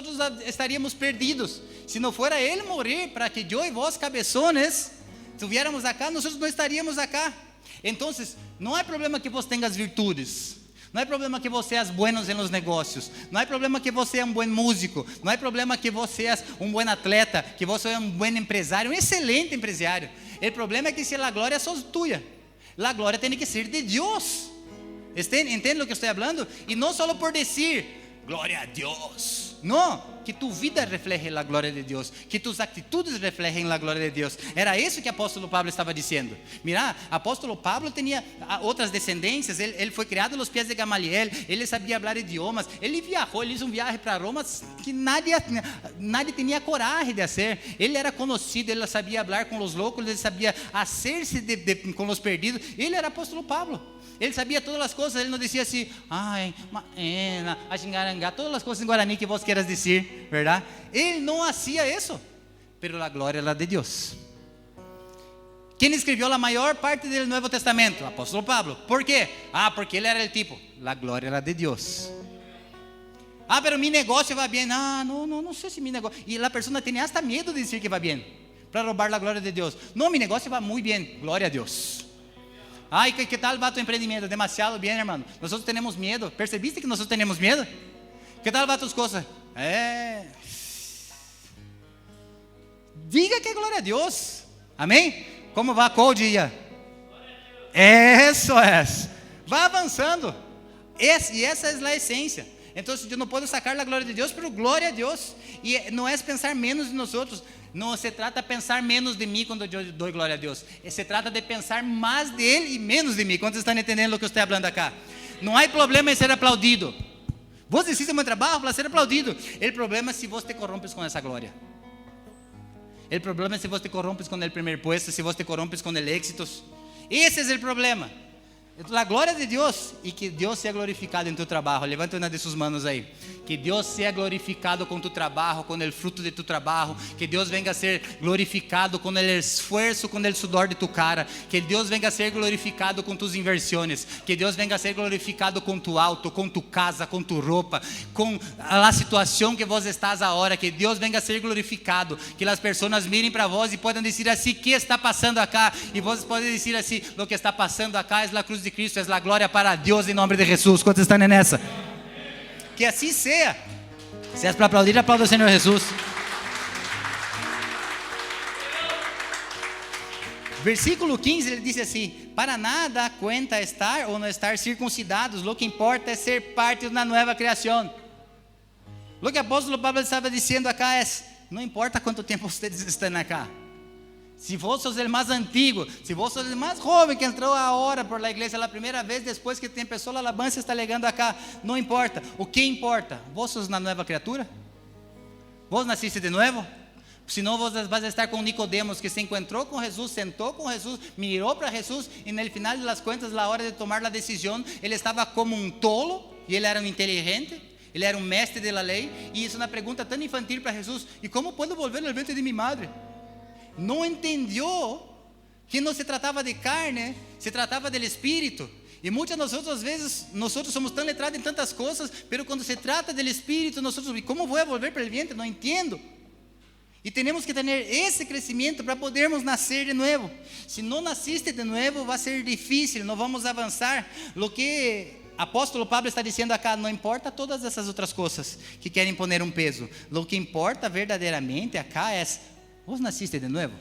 estaríamos perdidos. Se não for Ele morrer para que eu e vós cabeçones estuviéramos acá, nós não estaríamos acá. Então, não é problema que você tenha as virtudes, não é problema que você é bueno nos negócios, não é problema que você é um bom músico, não é problema que você é um bom atleta, que você é um bom empresário, um excelente empresário. O problema é que se a glória é só tua. La glória tem que ser de Deus. Entende o que estou falando? E não só por dizer glória a Deus. Não, que tu vida refleje a glória de Deus, que tus atitudes reflejem a glória de Deus. Era isso que o apóstolo Pablo estava dizendo. Mira, o apóstolo Pablo tinha outras descendências. Ele foi criado nos pés de Gamaliel. Ele sabia falar idiomas. Ele viajou, ele fez um viagem para Roma que nadie tinha coragem de fazer. Ele era conhecido, ele sabia falar com os loucos, ele sabia hacer-se com os perdidos. Ele era apóstolo Pablo. Ele sabia todas as coisas. Ele não dizia assim: ai, maena, axingarangá, todas as coisas em Guarani que vos queiras dizer, verdade? Ele não fazia isso, pero a glória era de Deus. Quem escreveu a maior parte do Novo Testamento? O apóstolo Pablo. Por quê? Porque ele era o tipo, a glória era de Deus. Pero mi negócio vai bem. Não sei se mi negócio. E a pessoa tem hasta medo de dizer que vai bem, para roubar a glória de Deus. Não, mi negócio vai muito bem, glória a Deus. Ai, que tal va tu empreendimento? Demasiado bem, irmão. Nós temos medo. Percebiste que nós temos medo? Que tal va tus coisas? Diga que é glória a Deus. Amém? Como va qual dia? Isso é. Vá avançando. E essa é a essência. Então, eu não posso sacar a glória de Deus, pero glória a Deus. E não é pensar menos de nós outros. Não se trata de pensar menos de mim quando eu dou glória a Deus. Se trata de pensar mais de Ele e menos de mim. Quantos estão entendendo o que eu estou falando acá? Não há problema em ser aplaudido. Você precisa de um trabalho para ser aplaudido. O problema é se você te corrompes com essa glória. O problema é se você te corrompes com o primeiro puesto, se você te corrompes com o êxito. Esse é o problema. A glória de Deus, e que Deus seja glorificado em tu trabalho. Levanta uma de suas manos aí. Que Deus seja glorificado com tu trabalho, com o fruto de tu trabalho. Que Deus venga a ser glorificado com o esforço, com o sudor de tu cara. Que Deus venga a ser glorificado com tus inversões. Que Deus venga a ser glorificado com tu auto, com tu casa, com tu roupa, com a situação que vos estás agora. Que Deus venga a ser glorificado. Que as pessoas mirem para vós e podem dizer assim: que está passando acá? E vós podem dizer assim: o que está passando acá é a cruz de Cristo, é a glória para Deus em nome de Jesus. Quantos estão nessa? Que assim seja. Se é para aplaudir, aplauda o Senhor Jesus. Versículo 15, ele diz assim: para nada conta estar ou não estar circuncidados, lo que importa é ser parte de uma nova criação. Lo que o apóstolo Pablo estava dizendo acá é: não importa quanto tempo vocês estão acá. Se vos sos o mais antigo, se vos sos o mais jovem que entrou agora por la igreja a primeira vez, depois que tem pessoa a alabança está legando acá, não importa. O que importa? Vos sos uma nova criatura? Vos nasciste de novo? Senão vos vas a estar com Nicodemos, que se encontrou com Jesus, sentou com Jesus, mirou para Jesus, e no final das contas, na hora de tomar a decisão, ele estava como um tolo, e ele era um inteligente, ele era um mestre da lei, e isso é uma pergunta tão infantil para Jesus: e como posso volver ao ventre de minha madre? Não entendeu que não se tratava de carne, se tratava do Espírito. E muitas de nós, às vezes, nós somos tão letrados em tantas coisas, mas quando se trata do Espírito, nós, como vou volver para o ventre? Não entendo. E temos que ter esse crescimento para podermos nascer de novo. Se não nasciste de novo, vai ser difícil, não vamos avançar. O que o apóstolo Pablo está dizendo acá, não importa todas essas outras coisas que querem poner um peso. O que importa verdadeiramente acá é: vos nasciste de novo?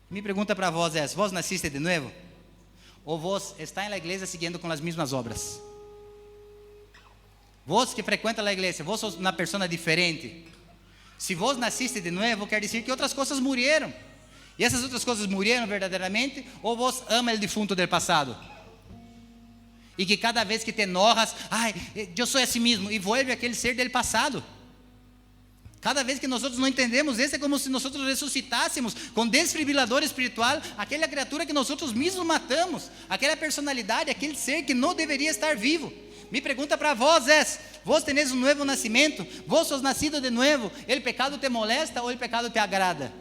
Me pergunta para vós é: vos nasciste de novo? Ou vos está na igreja seguindo com as mesmas obras? Vos que frequenta a igreja, vos sos uma pessoa diferente. Se vos nasciste de novo, quer dizer que outras coisas morreram. E essas outras coisas morreram verdadeiramente? Ou vos ama o defunto do passado? E que cada vez que te enojas, eu sou assim mesmo, e vuelve aquele ser do passado. Cada vez que nós não entendemos isso, é como se nós ressuscitássemos com desfibrilador espiritual aquela criatura que nós mesmos matamos, aquela personalidade, aquele ser que não deveria estar vivo. Me pergunta para vós é: vos tenéis um novo nascimento? Vos sos nascido de novo? O pecado te molesta ou o pecado te agrada?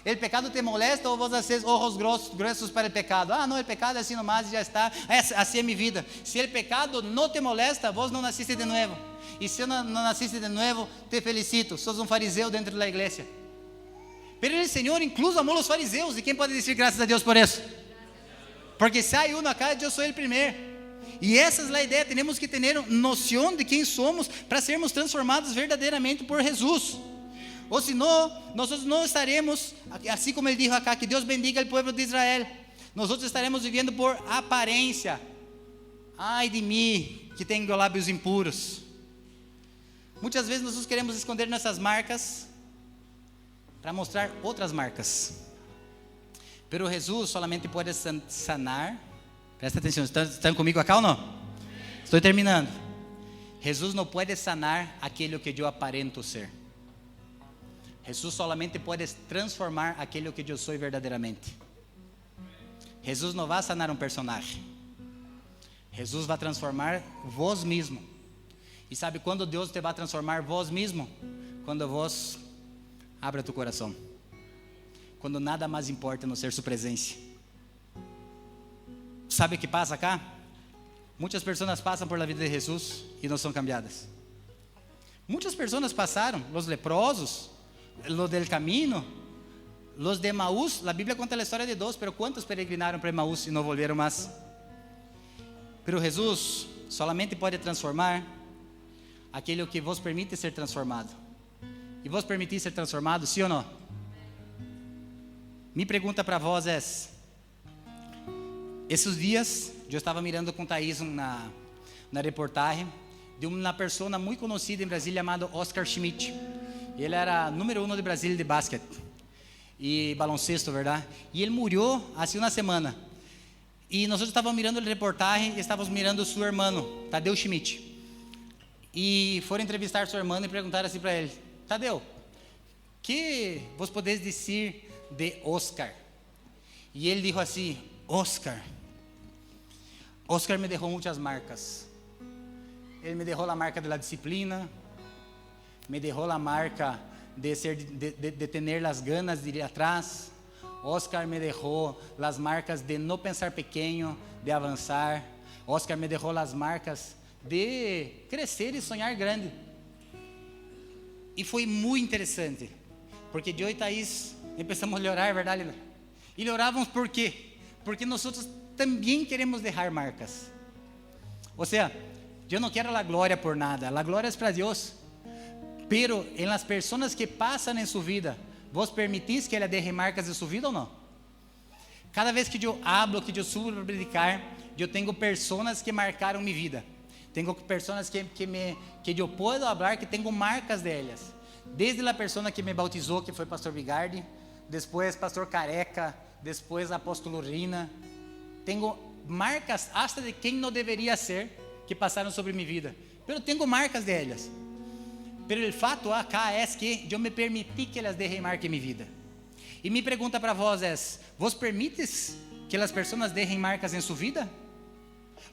O pecado te molesta ou vos haces ojos grossos para o pecado? Não, o pecado é assim nomás e já está, assim é minha vida. Se o pecado não te molesta, vos não nasciste de novo. E se não nasciste de novo, te felicito, sos um fariseu dentro da igreja. Pero o Senhor incluso amou os fariseus, e quem pode dizer graças a Deus por isso? Porque se há um acá, eu sou o primeiro. E essa é a ideia, temos que ter noção de quem somos para sermos transformados verdadeiramente por Jesus. Ou senão, nós não estaremos, assim como ele disse acá, que Deus bendiga o povo de Israel. Nós estaremos vivendo por aparência. Ai de mim, que tenho lábios impuros. Muitas vezes nós queremos esconder nossas marcas para mostrar outras marcas. Pero Jesus solamente pode sanar. Presta atenção, estão comigo acá ou não? Estou terminando. Jesus não pode sanar aquilo que eu aparento ser. Jesus solamente pode transformar aquilo que eu sou verdadeiramente. Jesus não vai sanar um personagem. Jesus vai transformar vós mesmo. E sabe quando Deus te vai transformar vós mesmo? Quando vós abra tu coração. Quando nada mais importa no ser sua presença. Sabe o que passa acá? Muitas pessoas passam por la vida de Jesus e não são cambiadas. Muitas pessoas passaram, os leprosos, los del camino, los de Emaús. A Bíblia conta a história de dois, pero quantos peregrinaram para Emaús e não volveram mais? Pero Jesus solamente pode transformar aquilo que vos permite ser transformado. E vos permitir ser transformado, sim ou não? Minha pergunta para vós é: esses dias eu estava mirando com Thaís na reportagem de uma pessoa muito conhecida em Brasília chamada Oscar Schmidt. Ele era número 1 de Brasília de basquete e baloncesto, verdade? E ele morreu há uma semana. E nós estávamos mirando a reportagem e estávamos mirando seu irmão, Tadeu Schmidt. E foram entrevistar seu irmão e perguntaram assim para ele: Tadeu, que vos podeis dizer de Oscar? E ele disse assim: Oscar me deixou muitas marcas. Ele me deixou a marca da disciplina, me deixou a marca de ter as ganas de ir atrás. Oscar me deixou as marcas de não pensar pequeno, de avançar. Oscar me deixou as marcas de crescer e sonhar grande. E foi muito interessante, porque eu e Thaís começamos a orar, verdade? E orávamos por quê? Porque nós também queremos deixar marcas. Ou seja, eu não quero a glória por nada, a glória é para Deus. Pero em las pessoas que passam em sua vida, vos permitís que ela deixe marcas em sua vida ou não? Cada vez que eu hablo, que eu subo para predicar, eu tenho pessoas que marcaram minha vida. Tengo personas que yo puedo hablar, que tengo marcas de ellas. Desde la persona que me bautizó, que fue Pastor Vigardi, después Pastor Careca, después Apóstolo Rina. Tengo marcas hasta de quem não deveria ser, que passaram sobre minha vida. Pero tengo marcas de ellas. Pero el fato acá é que eu me permiti que elas deixem marca em minha vida. E minha pergunta para vós é: vos permites que as pessoas deixem marcas em sua vida?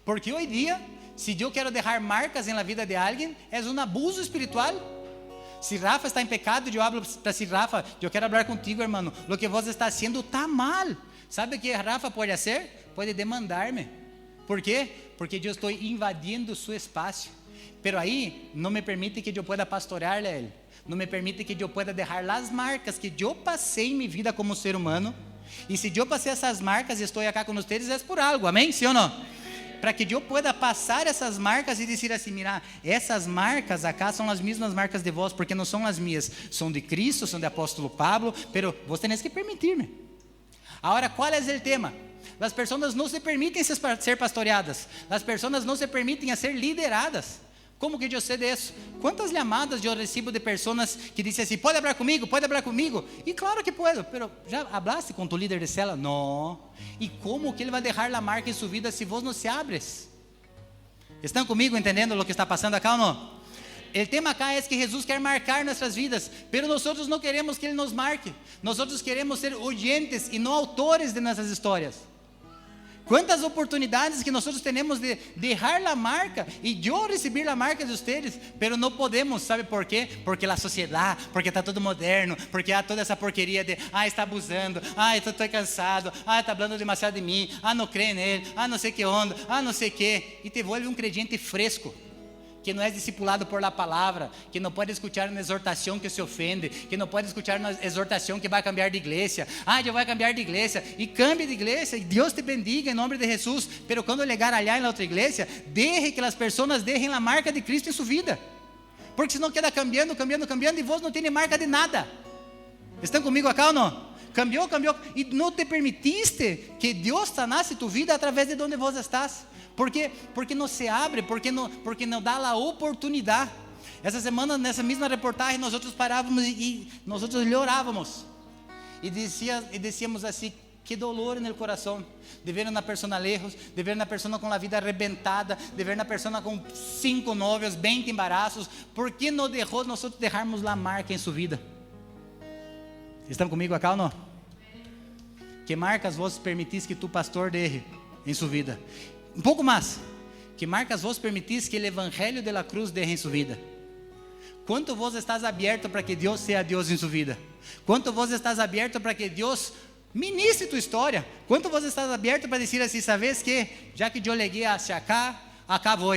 Porque hoje dia, se eu quero deixar marcas na vida de alguém, é um abuso espiritual. Se Rafa está em pecado, eu hablo para si, Rafa, eu quero falar contigo, hermano, o que vos está haciendo está mal. Sabe o que Rafa pode fazer? Pode demandar-me. ¿Por quê? Porque eu estou invadindo seu espaço. Pero aí, não me permite que eu pueda pastorear-lhe a ele. Não me permite que eu pueda deixar as marcas que eu passei em minha vida como ser humano. E se eu passei essas marcas e estou aqui com vocês, é por algo, amém? Sim ou não? Para que eu pueda passar essas marcas e dizer assim: mira, essas marcas acá são as mesmas marcas de vós, porque não são as minhas, são de Cristo, são de apóstolo Pablo, pero vos tenés que permitir-me. Agora, qual é o tema? As pessoas não se permitem ser pastoreadas, as pessoas não se permitem a ser lideradas. Como que eu sei disso? Quantas chamadas eu recebo de pessoas que dizem assim: pode falar comigo, pode falar comigo? E claro que puedo, pero já falaste com tu líder de célula? Não. E como que ele vai deixar a marca em sua vida se vos não se abres? Estão comigo entendendo o que está passando acá ou não? O tema acá é que Jesus quer marcar nossas vidas, pero nós não queremos que Ele nos marque. Nós queremos ser oyentes e não autores de nossas histórias. Quantas oportunidades que nós temos de deixar a marca e eu receber a marca de vocês, pero não podemos, sabe por quê? Porque a sociedade, porque está tudo moderno, porque há toda essa porqueria de, está abusando, estou cansado, está falando demasiado de mim, não creio nele, não sei que onda, não sei que, e te vuelve um crente fresco, que não é discipulado por la palavra, que não pode escutar uma exortação que se ofende, que não pode escutar uma exortação que vai cambiar de igreja. Eu vou cambiar de igreja, e cambie de igreja, e Deus te bendiga em nome de Jesus, pero quando chegar allá em outra igreja, deje que as pessoas deixem a marca de Cristo em sua vida, porque senão queda cambiando, e vos não tem marca de nada. Estão comigo acá ou não? Cambiou, e não te permitiste que Deus sanasse tu vida através de onde vos estás. Porque não se abre, porque não dá a oportunidade. Essa semana, nessa mesma reportagem, nós parávamos e nós orávamos. E dizíamos assim: que dolor no coração de ver uma pessoa lejos, de ver uma pessoa com a vida arrebentada, de ver uma pessoa com 5 novios, 20 embarazos. ¿Por que não deixou nós deixarmos a marca em sua vida? Estão comigo acá ou não? Que marcas vos permitis que tu pastor deixe em sua vida? Um pouco mais. Que marcas vos permitis que o evangelho de la cruz deixe em sua vida? Quanto vos estás aberto para que Deus seja Deus em sua vida? Quanto vos estás aberto para que Deus ministre tua história? Quanto vos estás aberto para dizer assim: sabes que, já que eu leguei hacia acá vou.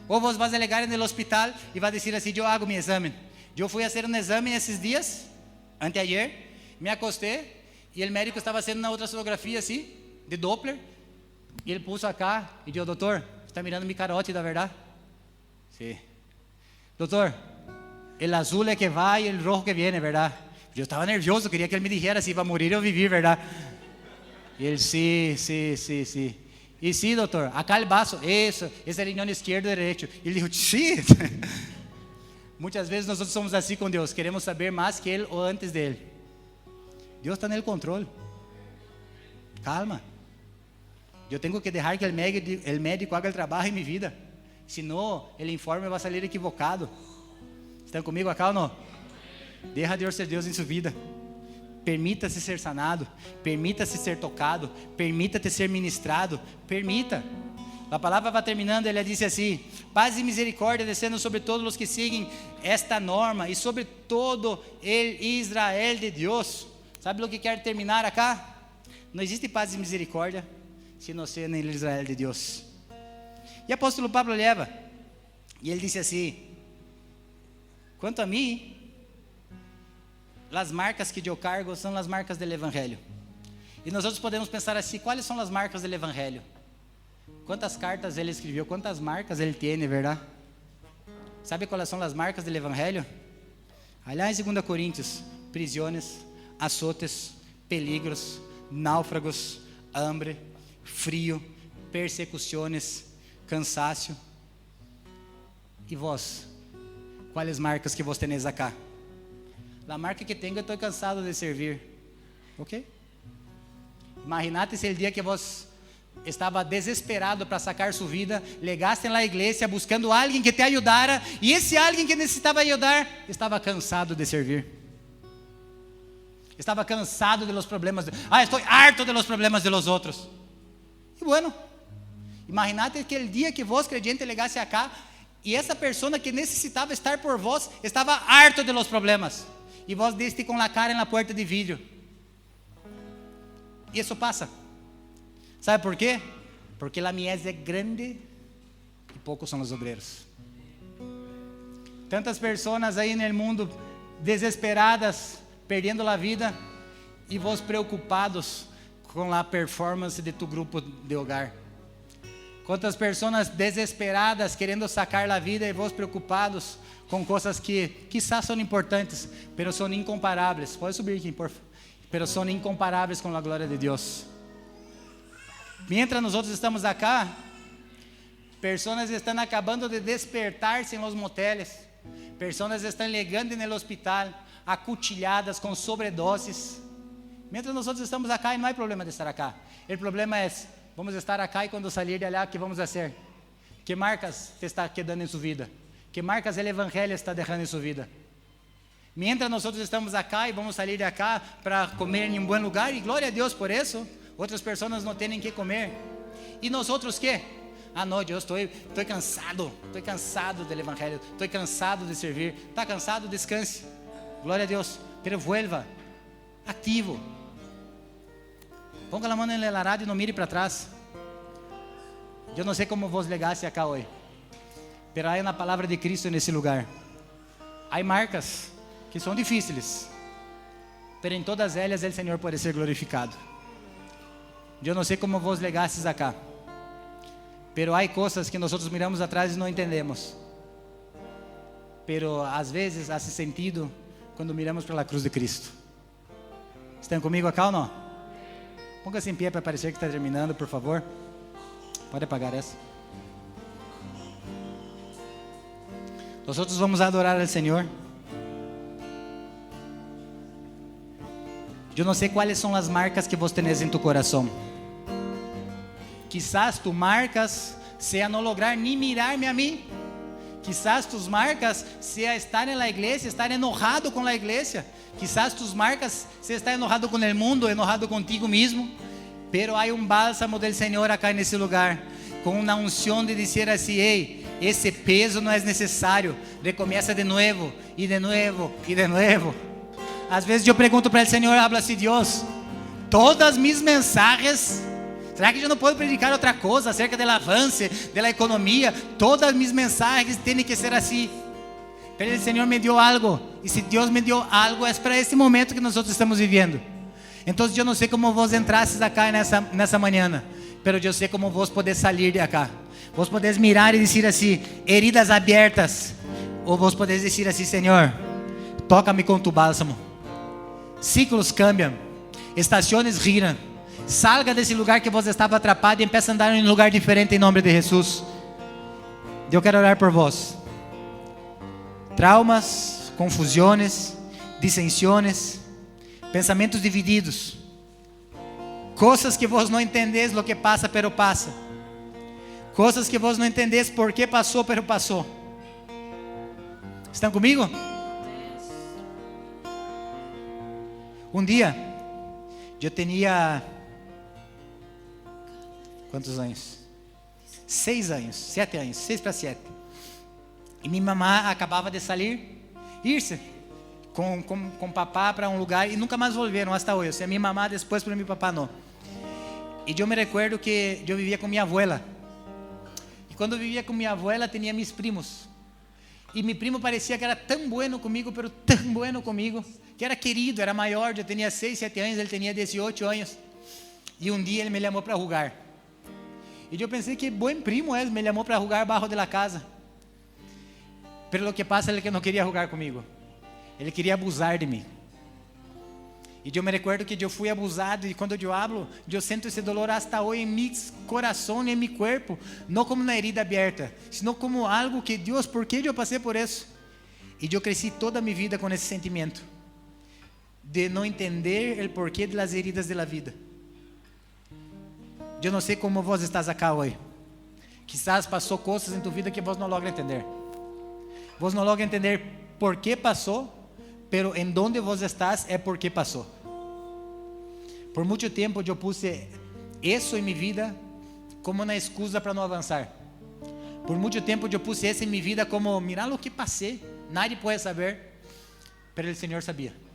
Ou vos vas a legar no hospital e vai dizer assim: eu hago meu exame. Eu fui fazer um exame esses dias, anteayer, me acostei e o médico estava fazendo uma ultrassonografia assim, de Doppler. E ele puso acá e disse: doutor, você está mirando minha carótida, verdade? Sim. Doutor, o azul é que vai e o rojo que viene, verdade? Eu estava nervioso, queria que ele me dijera se iba a morir ou viver, verdade? E ele: sim. E sim, doutor, acá o vaso, isso, esse é o riñón esquerdo e direito. E ele disse: sim. Muitas vezes nós somos assim com Deus, queremos saber mais que Ele ou antes dele. Deus está no controle. Calma. Eu tenho que deixar que o médico haga o trabalho em minha vida. Senão, o informe vai sair equivocado. Estão comigo acá ou não? Deixa Deus ser Deus em sua vida. Permita-se ser sanado. Permita-se ser tocado. Permita-te ser ministrado. Permita. A palavra vai terminando, ele diz assim: paz e misericórdia descendo sobre todos os que seguem esta norma e sobre todo o Israel de Deus. Sabe o que quer terminar acá? Não existe paz e misericórdia se não ser no Israel de Deus. E o apóstolo Pablo leva, e ele disse assim: quanto a mim, as marcas que eu cargo são as marcas do Evangelho. E nós outros podemos pensar assim: quais são as marcas do Evangelho? Quantas cartas ele escreveu, quantas marcas ele tem, verdade? Sabe quais são as marcas do Evangelho? Aliás, em 2 Coríntios: prisiones, azotes, peligros, náufragos, hambre, frio, persecuções, cansaço. E vós? Quais marcas que vos tenéis acá? A marca que tenho, estou cansado de servir. Ok? Imaginate se o dia que vos estava desesperado para sacar sua vida, legaste na igreja buscando alguém que te ajudara, e esse alguém que necessitava ajudar estava cansado de servir. Estava cansado de los problemas. Estou harto de los problemas de los outros. E bueno, imaginate que o dia que vos creyente legasse acá, e essa pessoa que necessitava estar por vós estava harto de los problemas, e vós deste com a cara na porta de vidro. E isso passa. ¿Sabe por quê? Porque a mies é grande e poucos são os obreiros. Tantas pessoas aí no mundo desesperadas, perdendo a vida, e vós preocupados com a performance de tu grupo de hogar. Quantas pessoas desesperadas querendo sacar a vida, e vós preocupados com coisas que quizás são importantes, pero são incomparáveis. Pode subir aqui, por favor. Pero são incomparáveis com a glória de Deus. Mientras nós estamos acá, pessoas estão acabando de despertar-se em los moteles, pessoas estão ligando no hospital, acutilhadas com sobredoses. Mientras nós estamos acá, e não há problema de estar acá. O problema é, vamos estar acá e quando sair de allá, o que vamos fazer? Que marcas te está quedando em sua vida? Que marcas o evangelho está deixando em sua vida? Mientras nós estamos acá e vamos sair de acá para comer em um bom lugar, e glória a Deus por isso. Outras pessoas não têm que comer. E nós outros quê? Não, eu estou cansado do evangelho, estou cansado de servir. Está cansado? Descanse. Glória a Deus. Pero vuelva, ativo. Ponga a mão no arado e não mire para trás. Eu não sei como vos legasse acá hoje, pero há uma palavra de Cristo nesse lugar. Há marcas que são difíceis, pero em todas elas o Senhor pode ser glorificado. Eu não sei como vos legastes acá, pero há coisas que nós miramos atrás e não entendemos, pero às vezes hace sentido quando miramos para a cruz de Cristo. Estão comigo acá ou não? Ponga-se em pé para parecer que está terminando, por favor. Pode apagar essa. Nós vamos adorar ao Senhor. Eu não sei quais são as marcas que vos tenés em tu coração. Quizás tu marcas sea não lograr nem mirar-me a mim. Quizás tus marcas sea estar na igreja, estar enojado com a igreja. Quizás tus marcas sea estar enojado com o mundo, enojado contigo mesmo. Pero há bálsamo do Senhor acá nesse lugar, com uma unção de dizer assim: ei, esse peso não é necessário. Recomeça de novo, e de novo, e de novo. Às vezes eu pergunto para o Senhor, habla assim: Deus, todas mis mensagens, será que eu não posso predicar outra coisa acerca do avanço, da economia? Todas mis mensagens têm que ser assim. Pero o Senhor me deu algo, e se Deus me deu algo, é para esse momento que nós estamos vivendo. Então eu não sei como vos entrastes acá nessa manhã, pero eu sei como vos poder sair de acá. Vos podeis mirar e dizer assim: heridas abertas, ou vos podeis dizer assim: Senhor, toca-me com tu bálsamo. Ciclos cambiam, estações giram. Salga desse lugar que você estava atrapado e empiece a andar em um lugar diferente em nome de Jesus. Eu quero orar por vós. Traumas, confusões, dissensões, pensamentos divididos, coisas que vos não entendeis lo que passa, pero passa. Coisas que vos não entendeis por que passou, pero passou. Estão comigo? Um dia, eu tinha quantos anos? 6 anos, 7 anos, 6 para 7. E minha mamá acabava de sair, ir-se com papá para um lugar e nunca mais volveram até hoje. Se a minha mamá depois para meu papá não. E eu me recuerdo que eu vivia com minha abuela. E quando eu vivia com minha abuela, tinha meus primos. E meu primo parecia que era tão bueno comigo, pero tão bueno comigo, que era querido, era maior. Eu tinha 6, 7 anos, ele tinha 18 anos. E um dia ele me chamou para jogar. E eu pensei que bom primo é, me chamou para jogar baixo da casa. Pero o que passa é que não queria jogar comigo. Ele queria abusar de mim. Y yo me recuerdo que yo fui abusado y cuando yo hablo, yo siento ese dolor hasta hoy en mi corazón y en mi cuerpo, no como una herida abierta, sino como algo que Dios, ¿por qué yo pasé por eso? Y yo crecí toda mi vida con ese sentimiento de no entender el porqué de las heridas de la vida. Yo no sé cómo vos estás acá hoy. Quizás pasó cosas en tu vida que vos no logra entender. Vos no logra entender por qué pasó, pero en donde vos estás é porque passou. Por muito tempo eu puse isso em minha vida como uma excusa para não avançar. Por muito tempo eu puse isso em minha vida como, mirar o que passei, nadie pode saber, pero o Senhor sabia.